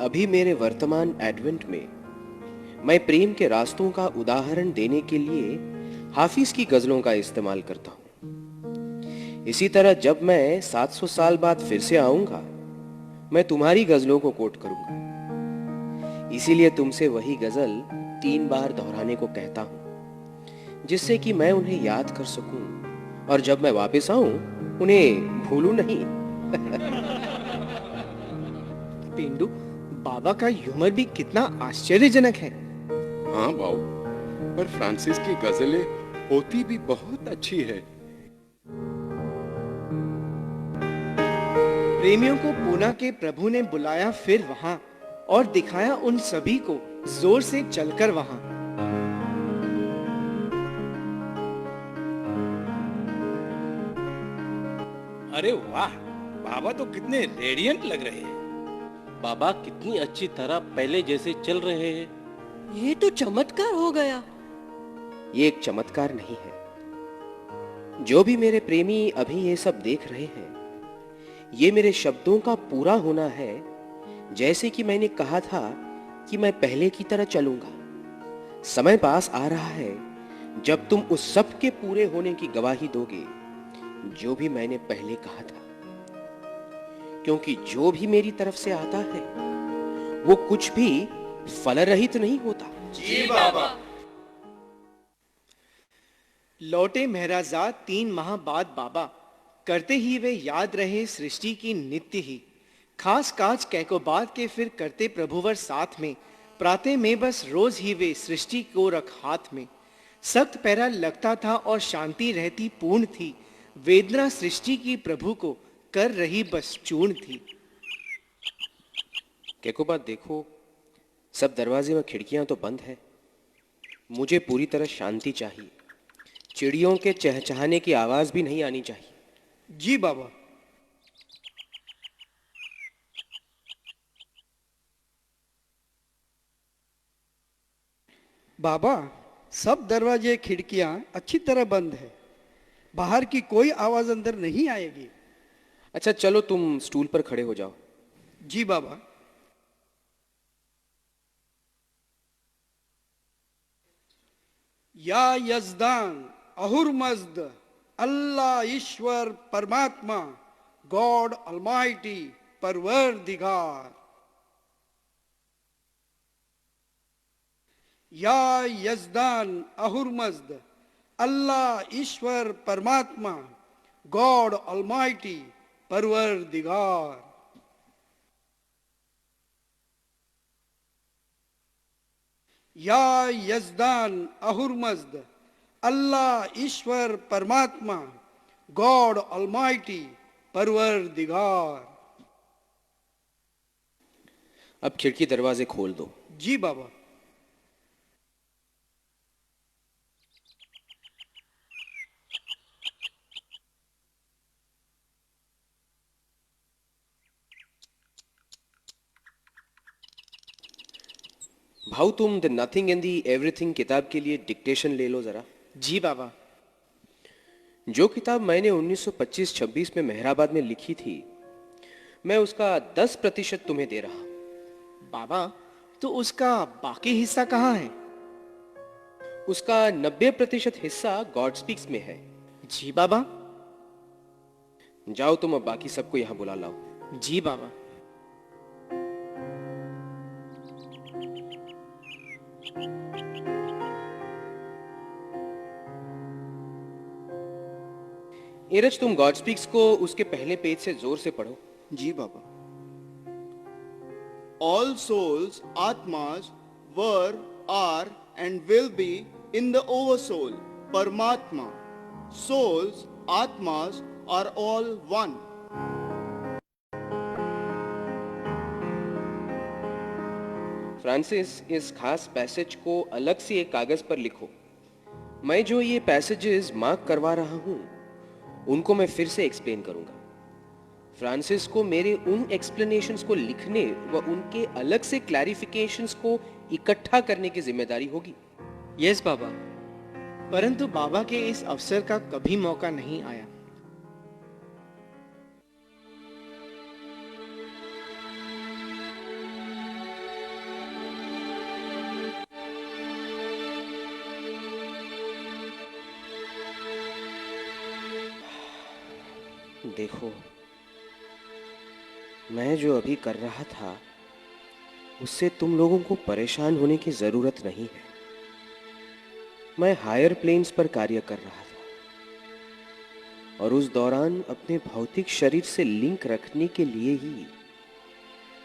Speaker 9: अभी मेरे वर्तमान एडवेंट में मैं प्रेम के रास्तों का उदाहरण देने के लिए हाफिज की गजलों का इस्तेमाल करता हूं। इसी तरह जब मैं 700 साल बाद फिर से आऊंगा, मैं तुम्हारी गजलों को कोट करूंगा। इसीलिए तुमसे वही गजल 3 बार दोहराने को कहता हूं, जिससे कि मैं उन्हें याद कर सकूं और जब मैं वापस आऊं उन्हें भूलूं नहीं।
Speaker 8: पेंडू, बाबा का ह्यूमर भी कितना आश्चर्यजनक है।
Speaker 11: हाँ बाबू, पर फ्रांसिस की गजलें होती भी बहुत अच्छी है।
Speaker 8: प्रेमियों को पूना के प्रभु ने बुलाया फिर वहां और दिखाया उन सभी को जोर से चलकर वहां।
Speaker 10: अरे वाह, बाबा तो कितने रेडियंट लग रहे हैं।
Speaker 12: बाबा कितनी अच्छी तरह पहले जैसे चल रहे हैं।
Speaker 5: ये तो चमत्कार हो गया।
Speaker 9: ये एक चमत्कार नहीं है। जो भी मेरे प्रेमी अभी ये सब देख रहे हैं, ये मेरे शब्दों का पूरा होना है। जैसे कि मैंने कहा था कि मैं पहले की तरह चलूंगा। समय पास आ रहा है जब तुम उस सब के पूरे होने की गवाही दोगे जो भी मैंने पहले कहा था। क्योंकि जो भी मेरी तरफ से आता है वो कुछ भी फल रहित नहीं होता।
Speaker 8: जी बाबा। लौटे महराजाद 3 माह बाद बाबा, करते ही वे याद रहे सृष्टि की नित्य ही। खास काज कैकोबाद के फिर करते प्रभुवर साथ में, प्राते में बस रोज ही वे सृष्टि को रख हाथ में। सख्त पैरा लगता था और शांति रहती पूर्ण थी, वेदना सृष्टि की प्रभु को कर रही बस चूर्ण थी।
Speaker 9: कैकोबाद देखो, सब दरवाजे व खिड़कियां तो बंद है। मुझे पूरी तरह शांति चाहिए। चिड़ियों के चहचहाने की आवाज भी नहीं आनी चाहिए।
Speaker 1: जी बाबा।
Speaker 13: बाबा, सब दरवाजे खिड़कियां अच्छी तरह बंद है। बाहर की कोई आवाज अंदर नहीं आएगी।
Speaker 9: अच्छा चलो, तुम स्टूल पर खड़े हो जाओ।
Speaker 13: जी बाबा। या यजदान अहुरमज्द अल्लाह ईश्वर परमात्मा गॉड ऑलमाइटी परवरदिगार। या यजदान अहुरमज्द अल्लाह ईश्वर परमात्मा गॉड ऑलमाइटी परवरदिगार। या यजदान अहुरमज्द अल्लाह ईश्वर परमात्मा गॉड ऑलमाइटी परवरदिगार।
Speaker 9: अब खिड़की दरवाजे खोल दो।
Speaker 13: जी बाबा।
Speaker 9: भाऊ, तुम the nothing and the everything किताब के लिए डिक्टेशन ले लो जरा।
Speaker 8: जी बाबा।
Speaker 9: जो किताब मैंने 1925-26 में मेहराबाद में लिखी थी, मैं उसका 10% तुम्हें दे रहा।
Speaker 8: बाबा, तो उसका बाकी हिस्सा कहाँ है?
Speaker 9: उसका 90% हिस्सा गॉड स्पीक्स में है।
Speaker 8: जी बाबा।
Speaker 9: जाओ, तुम अब बाकी सबको यहां बुला लाओ।
Speaker 8: जी बाबा।
Speaker 9: नीरज, तुम गॉड स्पीक्स को उसके पहले पेज से जोर से पढ़ो।
Speaker 7: जी बाबा। All souls, atmas, were, are and will be in the oversoul, Paramatma. Souls, atmas are all one.
Speaker 9: Francis, इस खास पैसेज को अलग से एक कागज पर लिखो। मैं जो ये पैसेजेस मार्क करवा रहा हूं, उनको मैं फिर से एक्सप्लेन करूंगा। फ्रांसिस को मेरे उन एक्सप्लेनेशंस को लिखने व उनके अलग से क्लैरिफिकेशंस को इकट्ठा करने की जिम्मेदारी होगी।
Speaker 6: यस बाबा।
Speaker 8: परंतु बाबा के इस अवसर का कभी मौका नहीं आया।
Speaker 9: देखो, मैं जो अभी कर रहा था उससे तुम लोगों को परेशान होने की जरूरत नहीं है। मैं हायर प्लेन्स पर कार्य कर रहा था और उस दौरान अपने भौतिक शरीर से लिंक रखने के लिए ही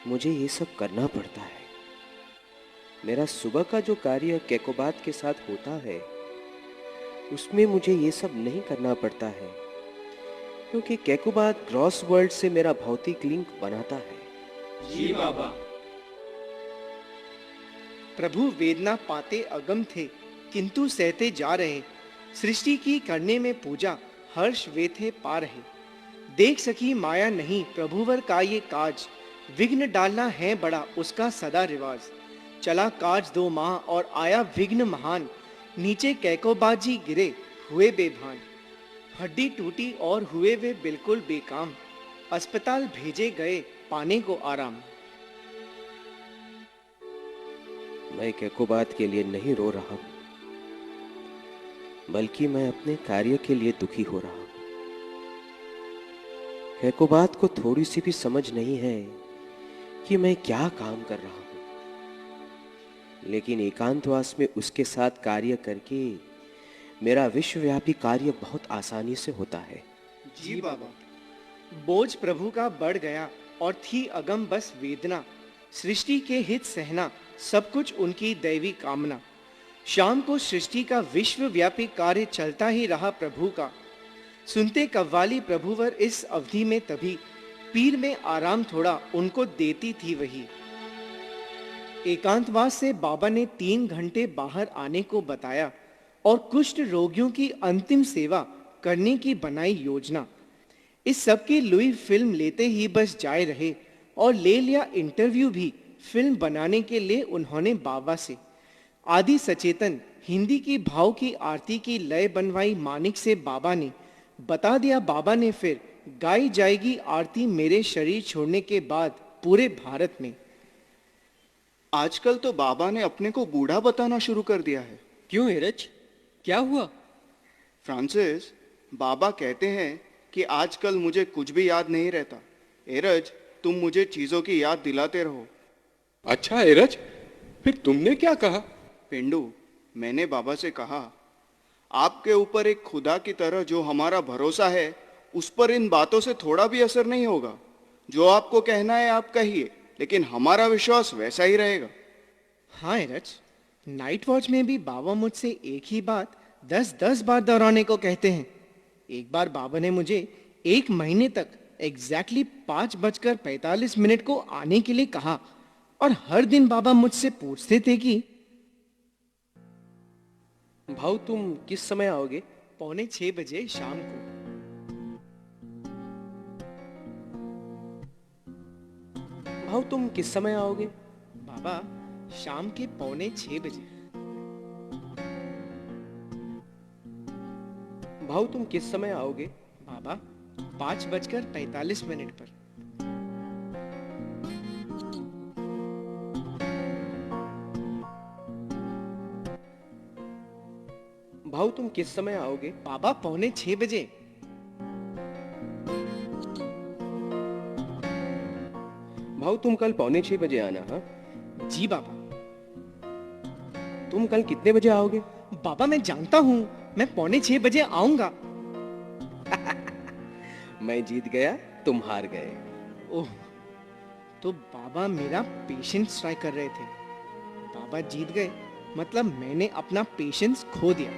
Speaker 9: मुझे ये सब करना पड़ता है। मेरा सुबह का जो कार्य कैकोबाद के साथ होता है, उसमें मुझे ये सब नहीं करना पड़ता है, क्योंकि कैकोबाद ग्रॉस वर्ल्ड से मेरा भौतिक लिंक बनाता है।
Speaker 8: जी बाबा। प्रभु वेदना पाते अगम थे, किंतु सहते जा रहे। सृष्टि की करने में पूजा, हर्ष वे थे पा रहे। देख सकी माया नहीं प्रभुवर का ये काज, विघ्न डालना है बड़ा उसका सदा रिवाज। चला काज 2 माह और आया विघ्न महान, नीचे कैकोबाजी गिरे हुए बेभान। हड्डी टूटी और हुए वे बिल्कुल बेकाम, अस्पताल भेजे गए पाने को आराम।
Speaker 9: मैं कैकोबाद के लिए नहीं रो रहा हूं, बल्कि मैं अपने कार्य के लिए दुखी हो रहा हूं। कैकोबाद को थोड़ी सी भी समझ नहीं है कि मैं क्या काम कर रहा हूं, लेकिन एकांतवास में उसके साथ कार्य करके मेरा विश्वव्यापी कार्य बहुत आसानी से होता है।
Speaker 8: जी बाबा। बोझ प्रभु का बढ़ गया और थी अगम बस वेदना, सृष्टि के हित सहना, सब कुछ उनकी दैवी कामना। शाम को सृष्टि का विश्वव्यापी कार्य चलता ही रहा प्रभु का। सुनते कव्वाली प्रभुवर इस अवधि में, तभी पीर में आराम थोड़ा उनको देती थी वही। एकांतवास से बाबा ने 3 घंटे बाहर आने को बताया और कुष्ठ रोगियों की अंतिम सेवा करने की बनाई योजना। इस सब की लुई फिल्म लेते ही बस जाए रहे और ले लिया इंटरव्यू भी फिल्म बनाने के लिए उन्होंने बाबा से। आदि सचेतन हिंदी की भाव की आरती की लय बनवाई मानिक से बाबा ने। बता दिया बाबा ने फिर गाई जाएगी आरती मेरे शरीर छोड़ने के बाद पूरे भारत में।
Speaker 7: आजकल तो बाबा ने अपने को बूढ़ा बताना शुरू कर दिया है।
Speaker 6: क्यों एरज, क्या हुआ?
Speaker 7: फ्रांसिस, बाबा कहते हैं कि आजकल मुझे कुछ भी याद नहीं रहता। एरज, तुम मुझे चीजों की याद दिलाते रहो।
Speaker 11: अच्छा एरज, फिर तुमने क्या कहा?
Speaker 7: पेंडू, मैंने बाबा से कहा, आपके ऊपर एक खुदा की तरह जो हमारा भरोसा है, उस पर इन बातों से थोड़ा भी असर नहीं होगा। जो आपको कहना है आप कहिए, लेकिन हमारा विश्वास वैसा ही रहेगा।
Speaker 8: हाँ एरज, नाइट वॉच में भी बाबा मुझसे एक ही बात 10-10 बार दोहराने को कहते हैं। एक बार बाबा ने मुझे 1 महीने तक एग्जैक्टली 5:45 को आने के लिए कहा और हर दिन बाबा मुझसे पूछते थे कि
Speaker 9: भाऊ तुम किस समय आओगे?
Speaker 8: 5:45 बजे शाम को।
Speaker 9: भाऊ तुम किस समय आओगे?
Speaker 8: बाबा शाम के 5:45 बजे।
Speaker 9: भाऊ तुम किस समय आओगे?
Speaker 8: बाबा 5:45 पर।
Speaker 9: भाऊ तुम किस समय आओगे?
Speaker 8: बाबा 5:45 बजे।
Speaker 9: भाऊ तुम कल 5:45 बजे आना। हाँ
Speaker 8: जी बाबा।
Speaker 9: तुम कल कितने बजे आओगे?
Speaker 8: बाबा मैं जानता हूँ, मैं 5:45 बजे आऊंगा।
Speaker 9: मैं जीत गया, तुम हार गए।
Speaker 8: ओह, तो बाबा मेरा पेशेंस ट्राई कर रहे थे। बाबा जीत गए, मतलब मैंने अपना पेशेंस खो दिया।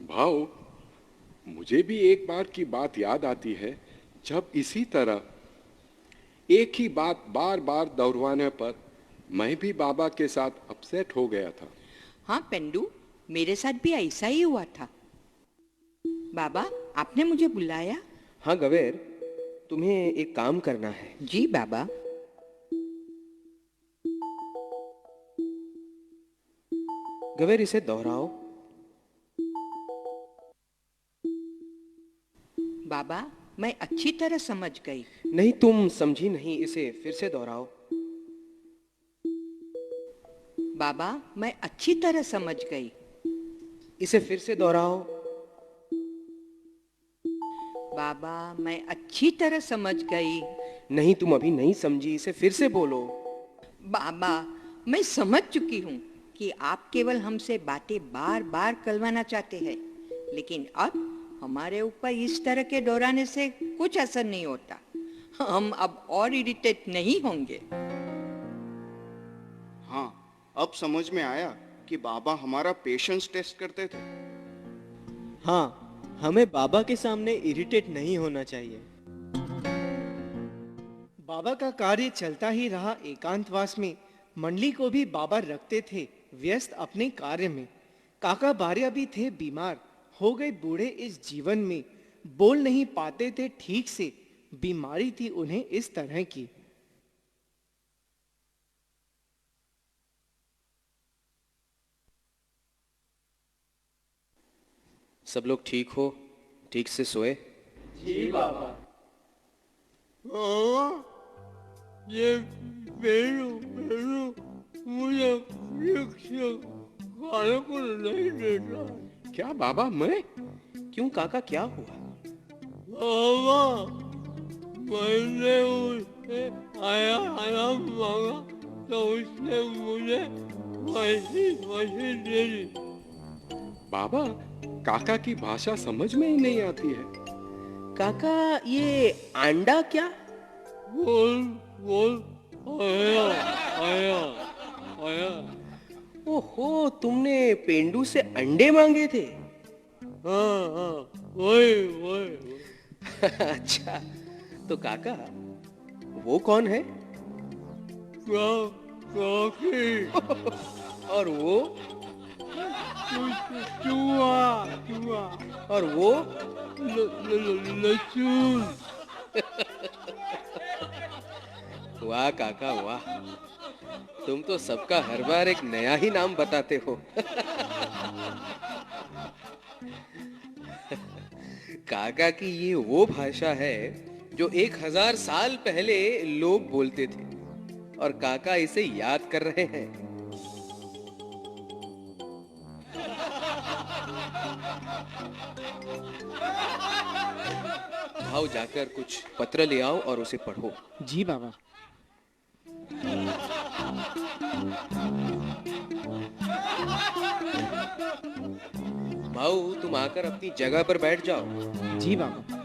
Speaker 11: भाऊ, मुझे भी एक बार की बात याद आती है, जब इसी तरह एक ही बात बार बार दोहराने पर मैं भी बाबा के साथ अपसेट हो गया था।
Speaker 14: हाँ पेंडू, मेरे साथ भी ऐसा ही हुआ था। बाबा आपने मुझे बुलाया?
Speaker 9: हाँ गवेर, तुम्हें एक काम करना है।
Speaker 14: जी बाबा।
Speaker 9: गवेर इसे दोहराओ।
Speaker 14: बाबा मैं अच्छी तरह समझ गई।
Speaker 9: नहीं तुम समझी नहीं, इसे फिर से दोहराओ।
Speaker 14: बाबा मैं अच्छी तरह समझ गई।
Speaker 9: इसे फिर से दोहराओ।
Speaker 14: बाबा मैं अच्छी तरह समझ गई।
Speaker 9: नहीं तुम अभी नहीं समझी, इसे फिर से बोलो।
Speaker 14: बाबा मैं समझ चुकी हूँ कि आप केवल हमसे बातें बार बार करवाना चाहते हैं, लेकिन अब हमारे ऊपर इस तरह के दोहराने से कुछ असर नहीं होता। हम अब और इरिटेट नहीं होंगे।
Speaker 7: हाँ, अब समझ में आया कि बाबा हमारा पेशेंस टेस्ट करते थे।
Speaker 1: हाँ, हमें बाबा के सामने इरिटेट नहीं होना चाहिए।
Speaker 8: बाबा का कार्य चलता ही रहा। एकांतवास में मंडली को भी बाबा रखते थे व्यस्त अपने कार्य में। काका बारिया भी थे बीमार, हो गए बूढ़े इस जीवन में, बोल नहीं पाते थे ठीक से, बीमारी थी उन्हें इस तरह की।
Speaker 9: सब लोग ठीक हो? ठीक से सोए?
Speaker 1: जी बाबा। ये मुझे खाने को नहीं देता।
Speaker 11: क्या बाबा, मैं?
Speaker 9: क्यों काका, क्या हुआ?
Speaker 1: बाबा मैंने उससे आया मांगा तो उसने मुझे वैसी दे दी।
Speaker 11: बाबा, काका की भाषा समझ में ही नहीं आती है।
Speaker 9: काका, ये अंडा क्या?
Speaker 1: बोल आया आया आया।
Speaker 9: ओहो, तुमने पेंडू से अंडे मांगे थे?
Speaker 1: हाँ, वही।
Speaker 9: अच्छा, तो काका वो कौन है?
Speaker 1: काकी।
Speaker 9: और वो?
Speaker 1: चूहा।
Speaker 9: और वो?
Speaker 1: लहसुन।
Speaker 9: वाह काका वाह, तुम तो सबका हर बार एक नया ही नाम बताते हो। काका की ये वो भाषा है जो 1000 साल पहले लोग बोलते थे और काका इसे याद कर रहे हैं। भाव, जाकर कुछ पत्र ले आओ और उसे पढ़ो।
Speaker 8: जी बाबा।
Speaker 9: भाऊ, तुम आकर अपनी जगह पर बैठ जाओ।
Speaker 8: जी बाबा।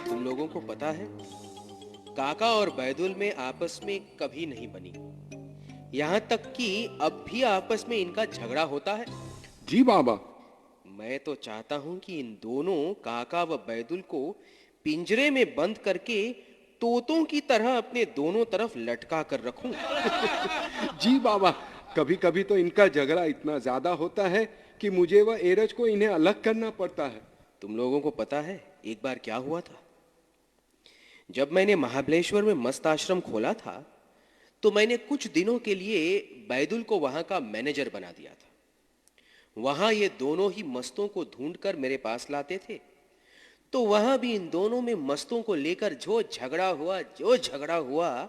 Speaker 9: तुम लोगों को पता है, काका और बैदुल में आपस में कभी नहीं बनी। यहाँ तक कि अब भी आपस में इनका झगड़ा होता है।
Speaker 11: जी बाबा।
Speaker 9: मैं तो चाहता हूँ कि इन दोनों काका व बैदुल को पिंजरे में बंद करके तोतों की तरह अपने दोनों तरफ लटका कर रखूं।
Speaker 11: जी बाबा, कभी कभी तो इनका झगड़ा इतना ज्यादा होता है कि मुझे व एरज को इन्हें अलग करना पड़ता है।
Speaker 9: तुम लोगों को पता है एक बार क्या हुआ था? जब मैंने महाबलेश्वर में मस्त आश्रम खोला था तो मैंने कुछ दिनों के लिए बैदुल को वहां का मैनेजर बना दिया था। वहां ये दोनों ही मस्तों को ढूंढकर मेरे पास लाते थे, तो वहां भी इन दोनों में मस्तों को लेकर जो झगड़ा हुआ।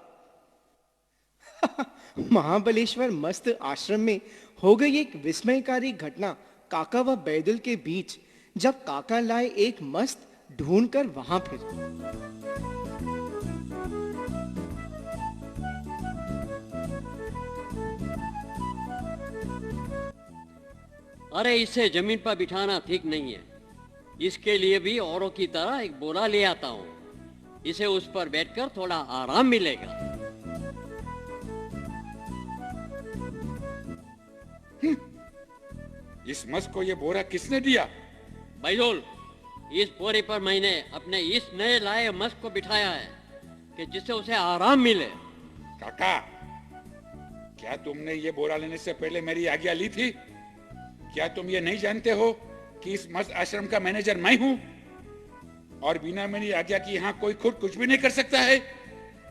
Speaker 8: महाबलेश्वर मस्त आश्रम में हो गई एक विस्मयकारी घटना काका व बैदुल के बीच, जब काका लाए एक मस्त ढूंढकर वहां फिर।
Speaker 1: अरे, इसे जमीन पर बिठाना ठीक नहीं है। इसके लिए भी औरों की तरह एक बोरा ले आता हूँ। इसे उस पर बैठकर थोड़ा आराम मिलेगा।
Speaker 15: इस मस्त को ये बोरा किसने दिया?
Speaker 1: बैदुल, इस बोरे पर मैंने अपने इस नए लाए मस्त को बिठाया है कि जिससे उसे आराम मिले।
Speaker 15: काका, क्या तुमने ये बोरा लेने से पहले मेरी आज्ञा ली थी? क्या तुम ये नहीं जानते हो कि इस मस्त आश्रम का मैनेजर मैं हूं और बिना मेरी आज्ञा की यहाँ कोई खुद कुछ भी नहीं कर सकता है?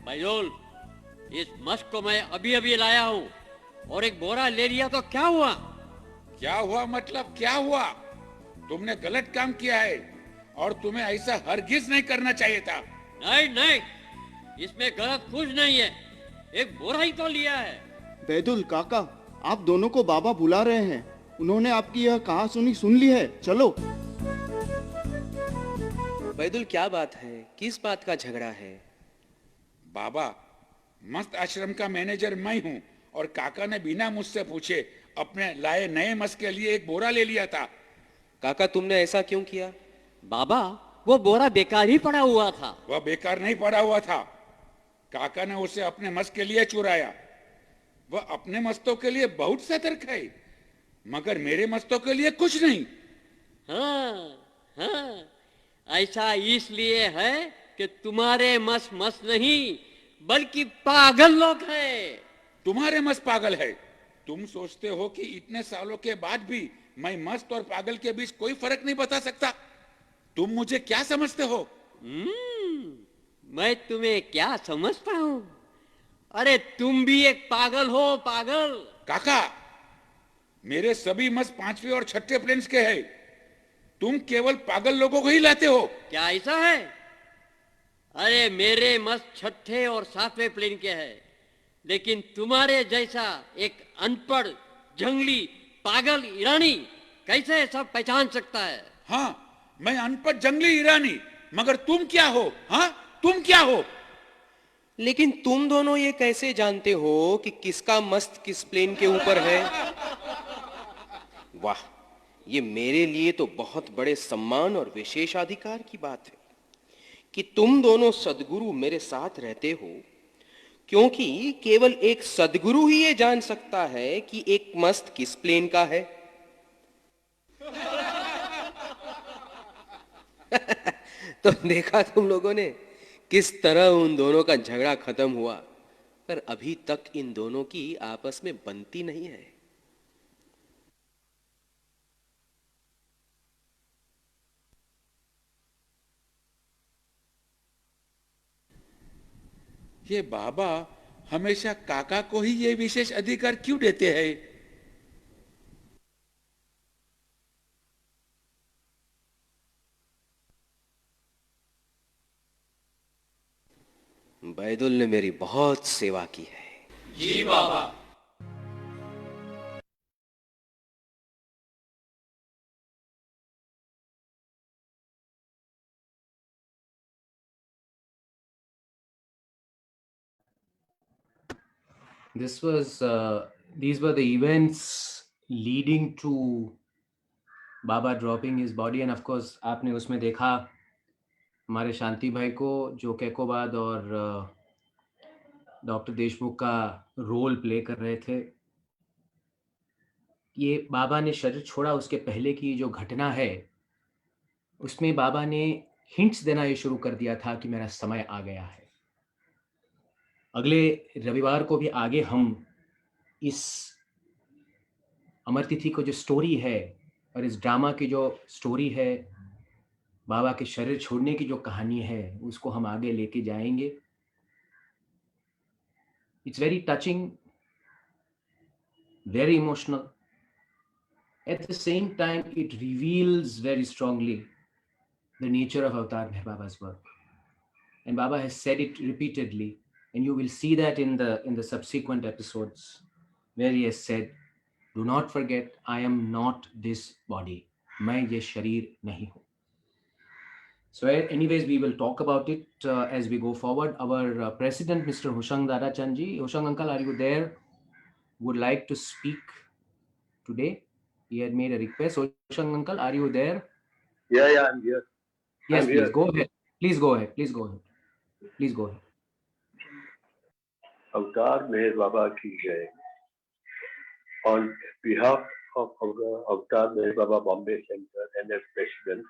Speaker 1: बैदुल, इस मस्त को मैं अभी अभी लाया हूँ और एक बोरा ले लिया तो क्या हुआ?
Speaker 15: क्या हुआ मतलब क्या हुआ? तुमने गलत काम किया है और तुम्हें ऐसा हरगिज नहीं करना चाहिए था।
Speaker 1: नहीं, इसमें गलत कुछ नहीं है। एक बोरा ही तो लिया है।
Speaker 7: बैदुल काका, आप दोनों को बाबा बुला रहे हैं। उन्होंने आपकी यह कहा सुनी सुन ली है। चलो।
Speaker 9: बैदुल, क्या बात है? किस बात का झगड़ा है?
Speaker 15: बाबा, मस्त आश्रम का मैनेजर मैं हूँ और काका ने बिना मुझसे पूछे अपने लाए नए मस्त के लिए एक बोरा ले लिया था।
Speaker 9: काका, तुमने ऐसा क्यों किया?
Speaker 1: बाबा, वो बोरा बेकार ही पड़ा हुआ था।
Speaker 15: वह बेकार नहीं पड़ा हुआ था। काका ने उसे अपने मस्त के लिए चुराया। वह अपने मस्तों के लिए बहुत सतर्क है, मगर मेरे मस्तों के लिए कुछ नहीं।
Speaker 1: हाँ, ऐसा इसलिए है कि तुम्हारे मस्त नहीं बल्कि पागल लोग हैं।
Speaker 15: तुम्हारे मस्त पागल है। तुम सोचते हो कि इतने सालों के बाद भी मैं मस्त और पागल के बीच कोई फर्क नहीं बता सकता? तुम मुझे क्या समझते हो?
Speaker 1: मैं तुम्हें क्या समझता हूँ? अरे, तुम भी एक पागल हो, पागल।
Speaker 15: काका, मेरे सभी मस्त 5वें और 6ठे प्लेन्स के हैं। तुम केवल पागल लोगों को ही लाते हो।
Speaker 1: क्या ऐसा है? अरे, मेरे मस्त 6ठे और 7वें प्लेन के हैं, लेकिन तुम्हारे जैसा एक अनपढ़ जंगली पागल ईरानी कैसे सब पहचान सकता है?
Speaker 15: हाँ, मैं अनपढ़ जंगली ईरानी, मगर तुम क्या हो? हाँ, तुम क्या हो?
Speaker 9: लेकिन तुम दोनों ये कैसे जानते हो कि किसका मस्त किस प्लेन के ऊपर है? वाह, ये मेरे लिए तो बहुत बड़े सम्मान और विशेषाधिकार की बात है कि तुम दोनों सद्गुरु मेरे साथ रहते हो, क्योंकि केवल एक सद्गुरु ही ये जान सकता है कि एक मस्त किस प्लेन का है। तो देखा तुम लोगों ने किस तरह उन दोनों का झगड़ा खत्म हुआ, पर अभी तक इन दोनों की आपस में बनती नहीं है।
Speaker 15: ये बाबा हमेशा काका को ही ये विशेष अधिकार क्यों देते हैं?
Speaker 9: बैदुल ने मेरी बहुत सेवा की है।
Speaker 15: जी बाबा।
Speaker 3: These were the events leading to Baba dropping his body, and of course आपने उसमें देखा हमारे शांति भाई को जो कैकोबाद और डॉक्टर देशमुख का रोल प्ले कर रहे थे। ये बाबा ने शरीर छोड़ा उसके पहले की जो घटना है, उसमें बाबा ने हिंट्स देना ये शुरू कर दिया था कि मेरा समय आ गया है। अगले रविवार को भी आगे हम इस अमर तिथि को जो स्टोरी है और इस ड्रामा की जो स्टोरी है, बाबा के शरीर छोड़ने की जो कहानी है, उसको हम आगे लेके जाएंगे। It's very touching, very emotional. At the same time, it reveals very strongly the nature of Avatar Meher Baba's work. And Baba has said it repeatedly, and you will see that in the subsequent episodes where he has said, do not forget, I am not this body. मैं ये शरीर नहीं हूँ. So anyways, we will talk about it as we go forward. Our president, Mr. Hoshang Darachandji. Hoshang uncle, are you there? Would like to speak today. He had made a request. Hoshang uncle, are you there?
Speaker 16: Yeah, I'm here.
Speaker 3: Yes,
Speaker 16: I'm
Speaker 3: please
Speaker 16: here.
Speaker 3: go ahead. Please go ahead. Please go ahead. Please go ahead.
Speaker 16: Avatar Meher Baba ki jai. On behalf of Avatar Meher Baba Bombay Center and as president,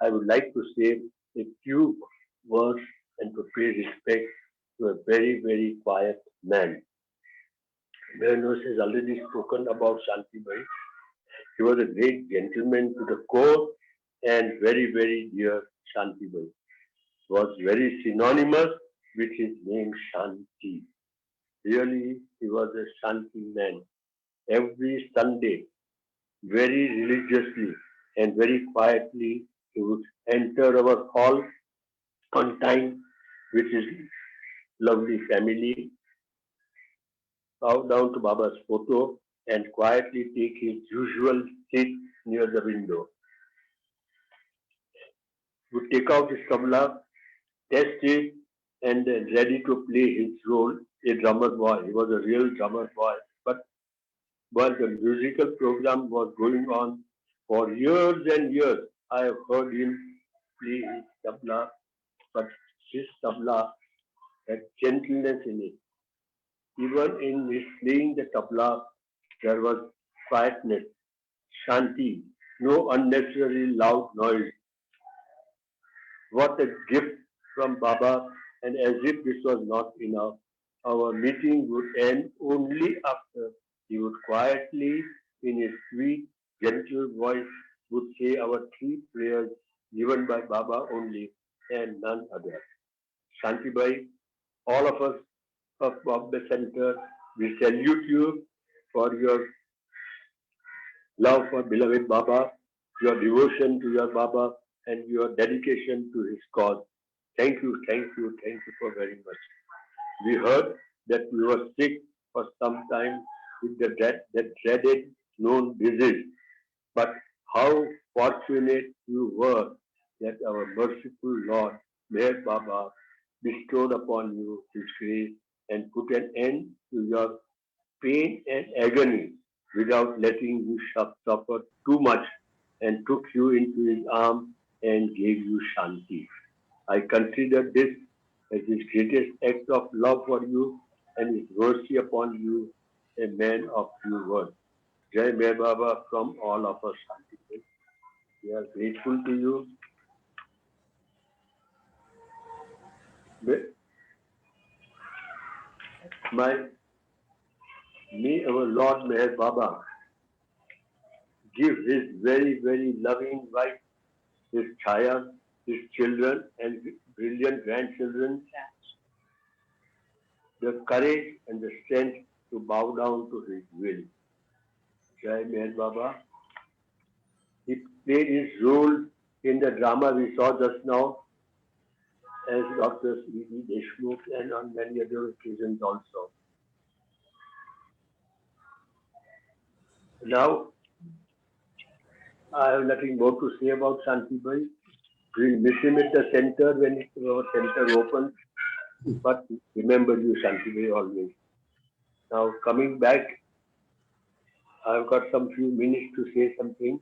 Speaker 16: I would like to say a few words and to pay respect to a very, very quiet man. Mehernos has already spoken about Shanti Bhai. He was a great gentleman to the core and very, very dear Shanti Bhai. Was very synonymous with his name Shanti. Really, he was a Shanti man. Every Sunday, very religiously and very quietly, he would enter our hall on time with his lovely family, bow down to Baba's photo and quietly take his usual seat near the window. Would take out his tabla, test it, and ready to play his role, a drummer boy. He was a real drummer boy. But while the musical program was going on for years and years, I have heard him play his tabla, but his tabla had gentleness in it. Even in his playing the tabla, there was quietness, shanti, no unnecessary loud noise. What a gift from Baba, and as if this was not enough, our meeting would end only after he would quietly, in his sweet, gentle voice, would say our three prayers given by Baba only and none other. Shanti Bhai, all of us of Bombay Center, we salute you for your love for beloved Baba, your devotion to your Baba, and your dedication to his cause. Thank you for very much. We heard that you were sick for some time with that dreaded known disease. But how fortunate you were that our merciful Lord, Meher Baba, bestowed upon you His grace and put an end to your pain and agony without letting you suffer too much and took you into His arms and gave you Shanti. I consider this as His greatest act of love for you and His mercy upon you, a man of few words. Jai Mai Baba from all of us, Shanti. We are grateful to you. May our Lord Meher Baba give His very, very loving wife, His child, His children and brilliant grandchildren the courage and the strength to bow down to His will. Jai Meher Baba. He played his role in the drama we saw just now as Dr. C.V. Deshmukh and on many other occasions also. Now, I have nothing more to say about Shanti Bhai. We'll miss him at the center when our center opens. But remember you, Shanti Bhai, always. Now, coming back, I've got some few minutes to say something.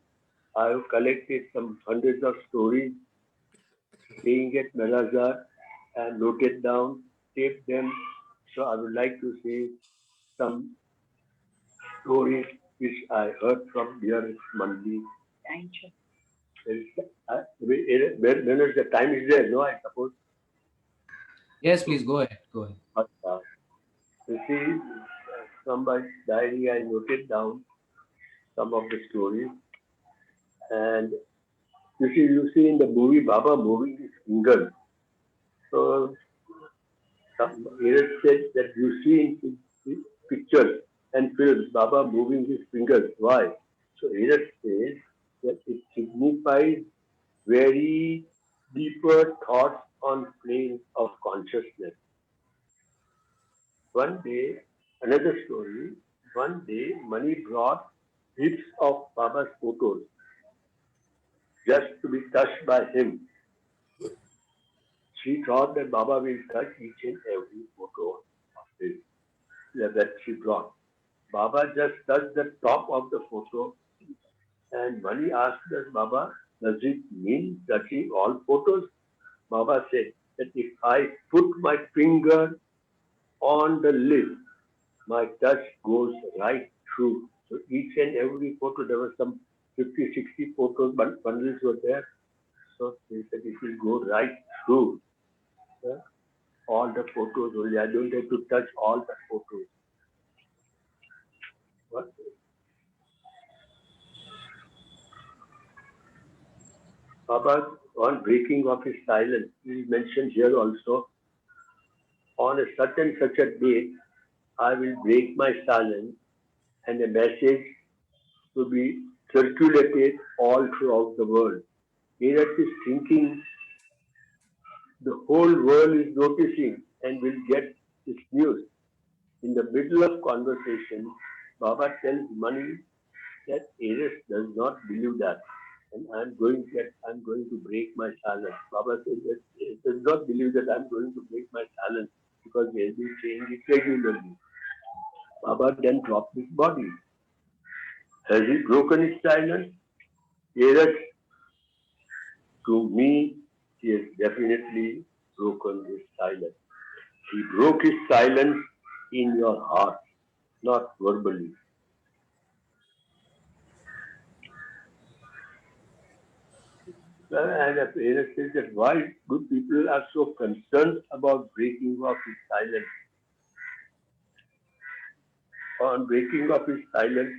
Speaker 16: I have collected some hundreds of stories staying at Melazar and noted down, taped them. So I would like to say some stories which I heard from dear Mandi. Thank you. When the time is there, no, I suppose.
Speaker 3: Yes, please go ahead. Go ahead.
Speaker 16: You see, from my diary, I noted down some of the stories. And you see in the movie Baba moving his fingers. So some Eres said that you see in pictures and films Baba moving his fingers. Why? So Eres says that it signifies very deeper thoughts on plane of consciousness. One day, another story, one day Mani brought heaps of Baba's photos just to be touched by him. She thought that Baba will touch each and every photo of his that she brought. Baba just touched the top of the photo and Mani asked us, Baba, does it mean touching all photos? Baba said that if I put my finger on the lid, my touch goes right through. So each and every photo, there were some 50, 60 photos, but bundles were there. So they said it will go right through all the photos only. I don't have to touch all the photos. What? Baba, on breaking of his silence, he mentioned here also, on a such and such a date, I will break my silence and a message to be circulated all throughout the world. Eres is thinking the whole world is noticing and will get this news. In the middle of conversation, Baba tells Mani that Eres does not believe that, and I'm going to break my silence. Baba says that he does not believe that I'm going to break my silence because he has been saying it regularly. Baba then dropped his body. Has he broken his silence? Eres, to me, he has definitely broken his silence. He broke his silence in your heart, not verbally. And a parent says that why good people are so concerned about breaking of his silence. On breaking of his silence,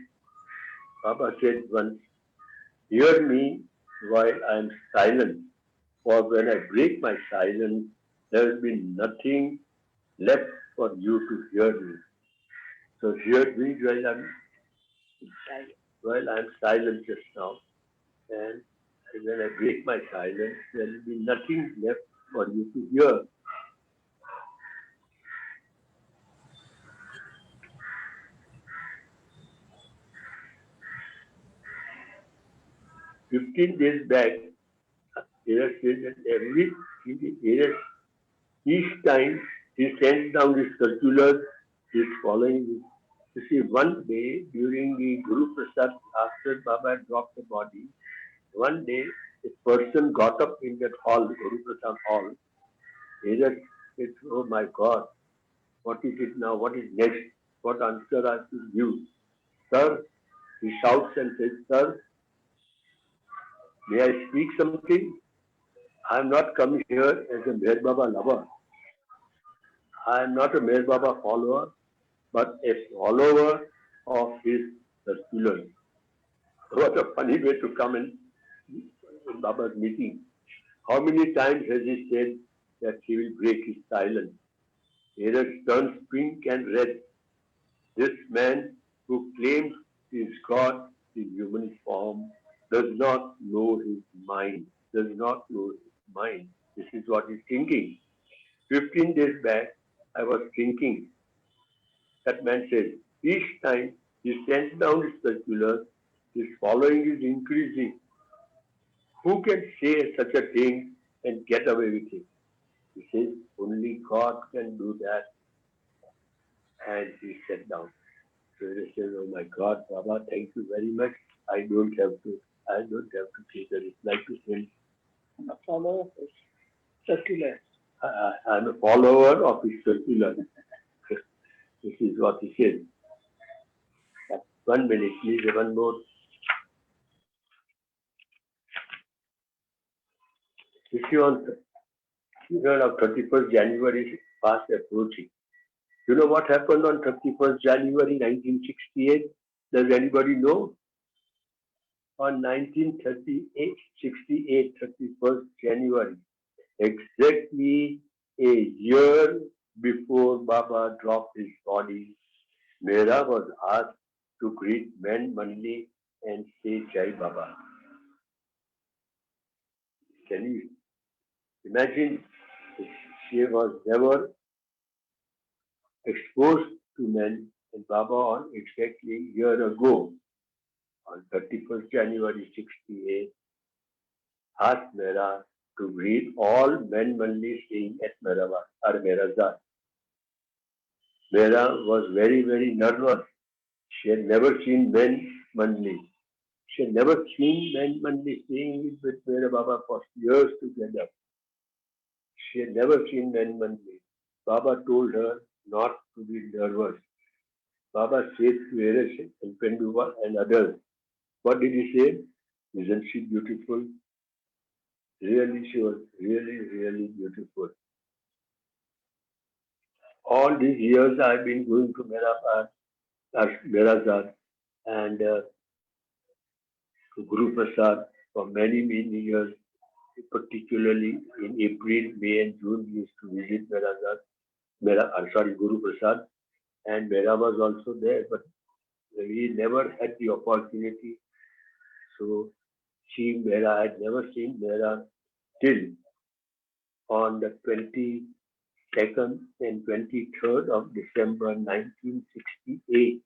Speaker 16: Baba said once, hear me while I am silent, for when I break my silence, there will be nothing left for you to hear me. So hear me while I am silent just now. And when I break my silence, there will be nothing left for you to hear. "15 days back, Eres said that Eres Each time he sends down his circulars, he is following it. You see, one day during the Guru Prasad, after Baba dropped the body, one day a person got up in that hall, Guru Prasad hall. He said, "Oh my God, what is it now? What is next? What answer I should give?" Sir, he shouts and says, "Sir, may I speak something? I am not coming here as a Meher Baba lover. I am not a Meher Baba follower, but a follower of his circulars." What a funny way to come in Baba's meeting. How many times has he said that he will break his silence? He has turned pink and red. This man who claims he is God in human form does not know his mind. Does not know his mind. This is what he's thinking. 15 days back, I was thinking. That man says, each time he sends down his circular, his following is increasing. Who can say such a thing and get away with it? He says, only God can do that. And he sat down. So he says, oh my God, Baba, thank you very much. I don't have to take a reply to him. A follower of his circular. I'm a follower of his circular. This is what he said. 1 minute, please, one more. If you want, of 31st January is fast approaching. You know what happened on 31st January 1968? Does anybody know? On 1968, 31st January, exactly a year before Baba dropped his body, Mehra was asked to greet Men Manli and say Jai Baba. Can you imagine? She was never exposed to men, and Baba on exactly a year ago, on 31st January 68, asked Mehra to greet all Men Manli staying at Mehrazad. Mehra was very, very nervous. She had never seen Men Manli. She had never seen Men Manli staying with Mehra Baba for years together. She had never seen Men Manli. Baba told her not to be nervous. Baba said to Eres and Penduva and others, what did he say? Isn't she beautiful? Really, she was really, really beautiful. All these years I've been going to Mehrazad and to Guru Prasad for many, many years, particularly in April, May and June, we used to visit Guru Prasad, and Mehra was also there, but we never had the opportunity. So Mehra had never seen Mehra till on the 22nd and 23rd of December 1968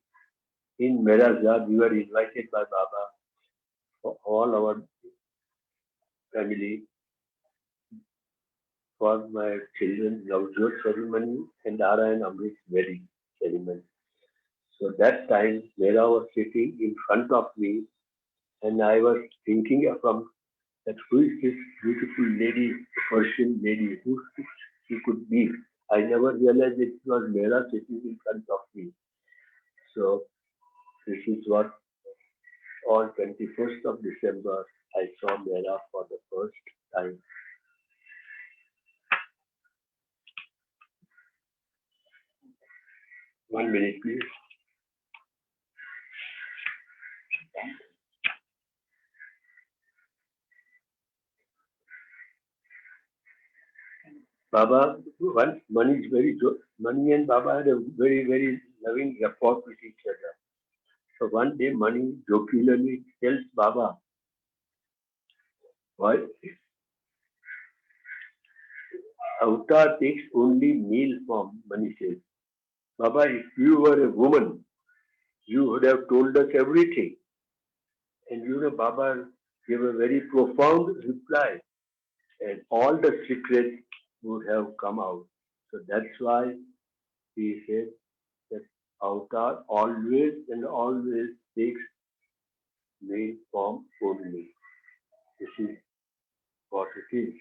Speaker 16: in Mehrazad. We were invited by Baba for all our family for my children's Navjot ceremony and Ara and Amrit wedding ceremony. So that time Mehra was sitting in front of me, and I was thinking from that who is this beautiful lady, Persian lady, who she could be. I never realized it was Mehra sitting in front of me. So this is what on 21st of December I saw Mehra for the first time. One minute, please. Baba, once Mani and Baba had a very, very loving rapport with each other. So one day Mani jokingly tells Baba, why? Avatar takes only male form, Mani says. Baba, if you were a woman, you would have told us everything. And Baba gave a very profound reply. And all the secrets would have come out. So that's why he said that avatar always and always takes male form only. This is what it is.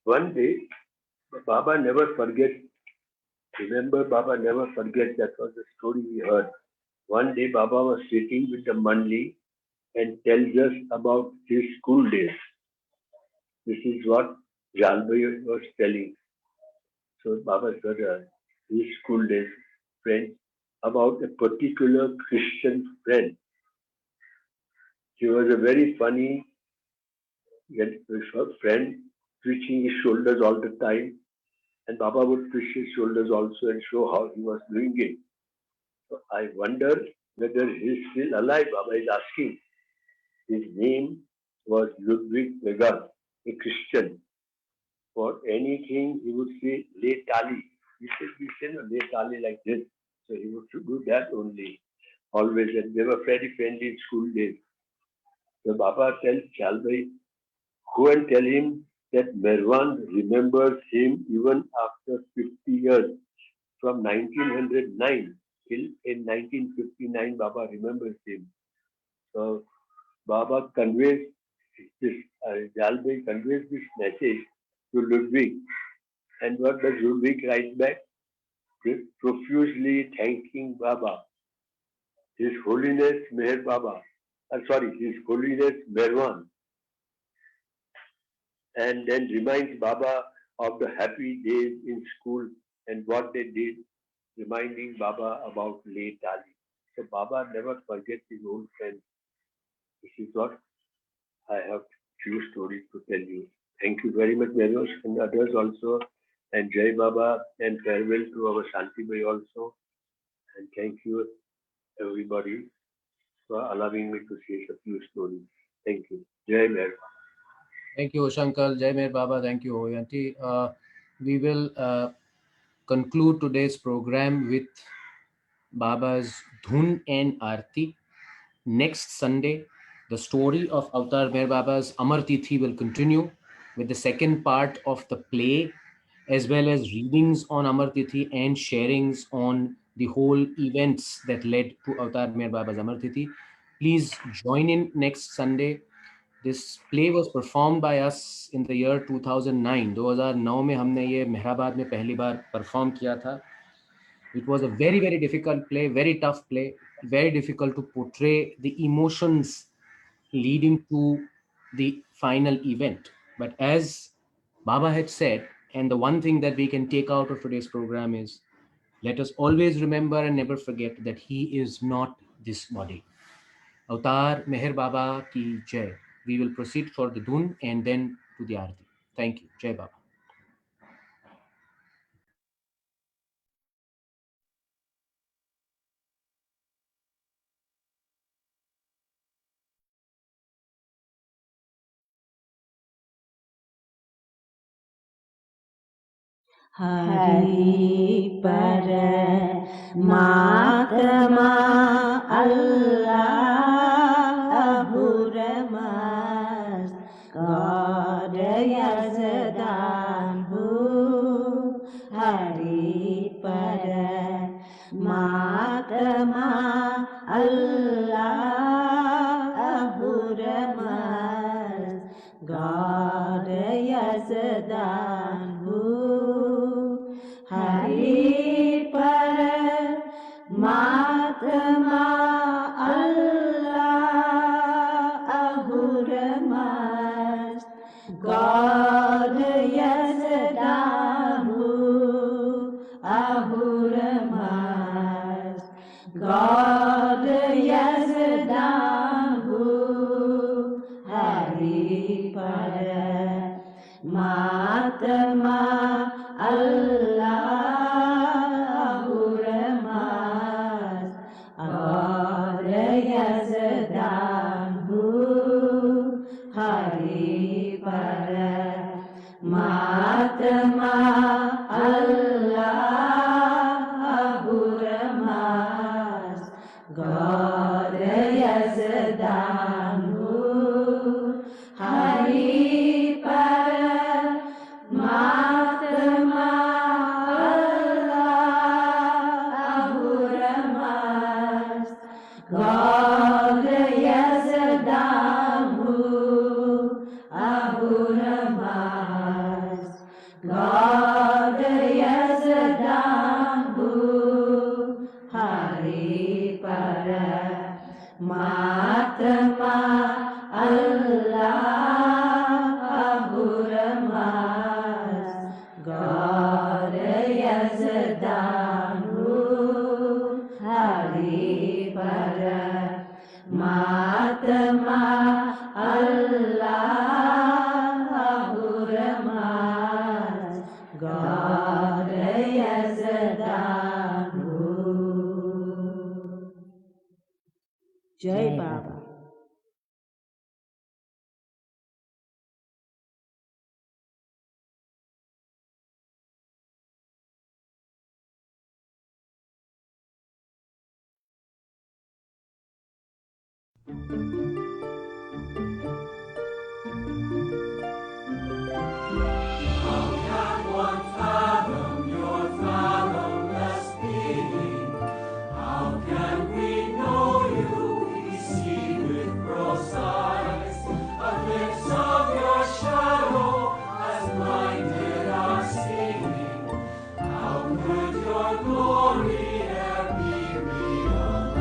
Speaker 16: One day, Baba never forgets. Remember, Baba never forgets. That was the story we heard. One day, Baba was sitting with the Mandli and tells us about his school days. This is what Jalbhai was telling. So Baba said his school days, friends, about a particular Christian friend. He was a very funny friend, twitching his shoulders all the time. And Baba would twitch his shoulders also and show how he was doing it. So I wonder whether he is still alive. Baba is asking. His name was Ludwig Vegas, a Christian. For anything, he would say, Le Tali. We say no, Le Tali like this. So he would do that only, always. And they were very friendly in school days. So Baba tells Jalbhai, go and tell him that Merwan remembers him even after 50 years. From 1909 till in 1959, Baba remembers him. So Baba conveys this, Jalbhai conveys this message to Ludwig. And what does Ludwig write back? Profusely thanking Baba, His Holiness Meher Baba, His Holiness Merwan, and then reminds Baba of the happy days in school and what they did, reminding Baba about late Ali. So Baba never forgets his old friends. This is what I have few stories to tell you. Thank you very much, Meros, and others also. And Jai Baba, and farewell to our Shanti Bhai also. And thank you, everybody, for allowing me to share a few stories. Thank you. Jai Meher.
Speaker 3: Thank you, Shankar. Jai Meher Baba. Thank you, Oyanti. We will conclude today's program with Baba's Dhun and Aarti. Next Sunday, the story of Avatar Meher Baba's Amar Tithi will continue with the second part of the play, as well as readings on Amar Tithi and sharings on the whole events that led to Avatar Meher Baba's Amar Tithi. Please join in next Sunday. This play was performed by us in the year 2009. 2009 में हमने ये Mehrabad में पहली बार perform किया था. It was a very, very difficult play, very tough play, very difficult to portray the emotions leading to the final event. But as Baba had said, and the one thing that we can take out of today's program is, let us always remember and never forget that he is not this body. Avatar Meher Baba ki Jai. We will proceed for the Dhun and then to the Aarti. Thank you. Jai Baba.
Speaker 17: Hari Paramatma Allah Ahuramas God Yazdanhu Hari Paramatma Allah Ahuramas God Yazdanhu Hari Paramatma Allah Ahuramas God Yazdahu Ahuramas God Yazdahu Hari Paramatma Allah Ahuramas God Yazdahu Hari Paramatma Allah Ahuramas Ahuramas, God Yazadambu, Hari Paramatma Allah Ahuramas, God Yazadambu, Hari Paramatma Allah Ahuramas, God Yazadambu. Jai Baba.
Speaker 18: How can one fathom your fathomless being? How can we know you? We see with gross eyes. A glimpse of your shadow has blinded our seeing. How could your glory e'er be realized?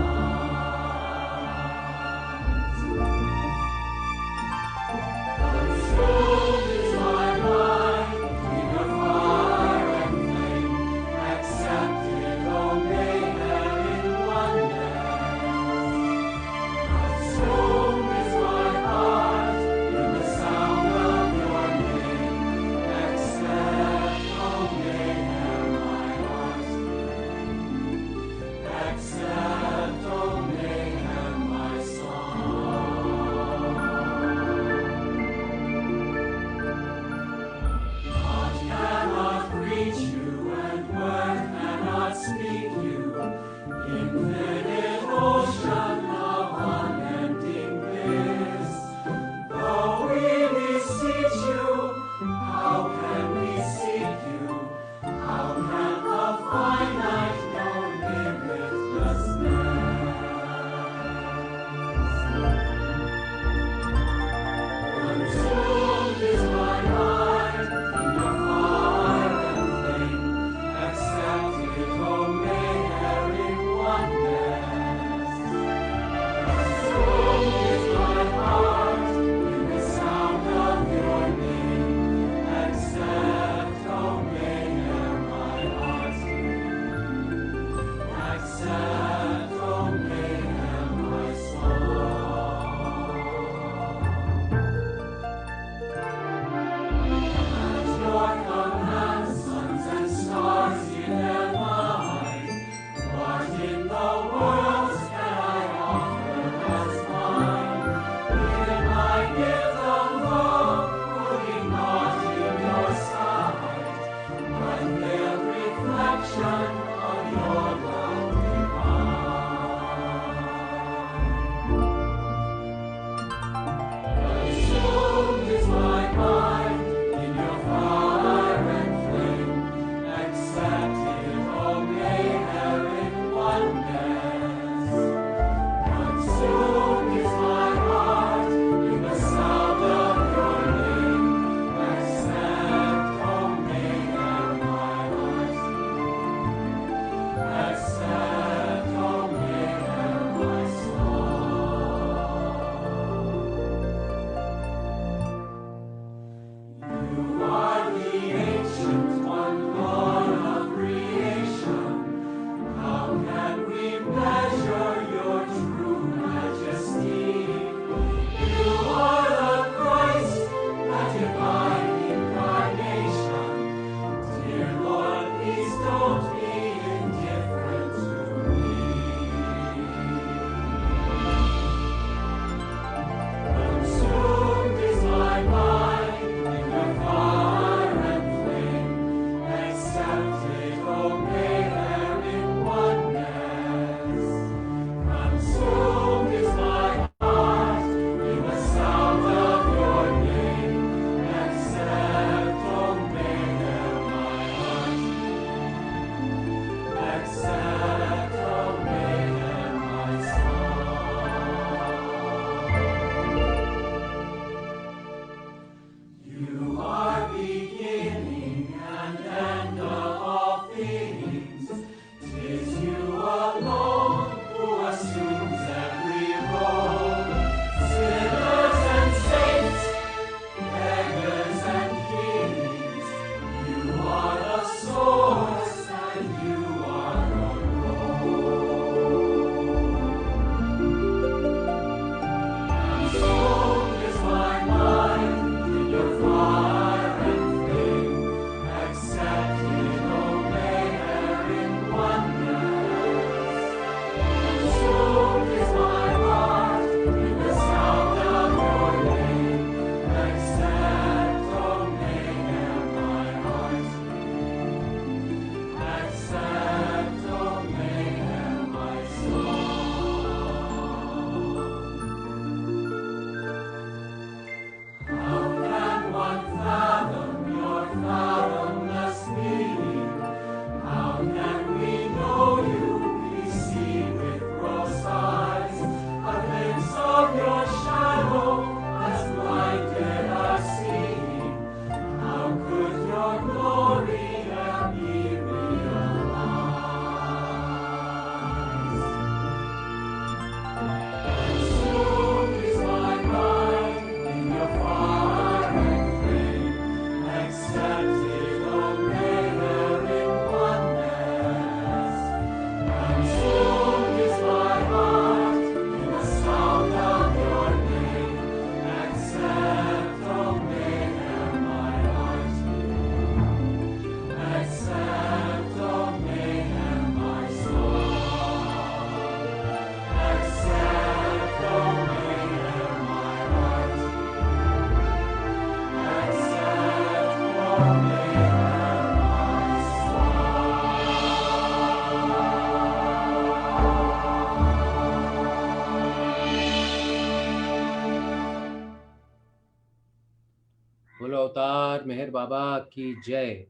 Speaker 3: अवतार मेहर बाबा की जय।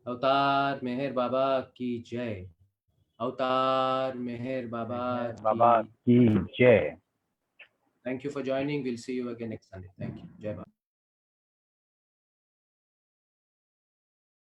Speaker 3: अवतार मेहर बाबा की जय। अवतार मेहर बाबा की
Speaker 19: की जय।
Speaker 3: Thank you for joining. We'll see you again next Sunday. Thank you. Jai Baba.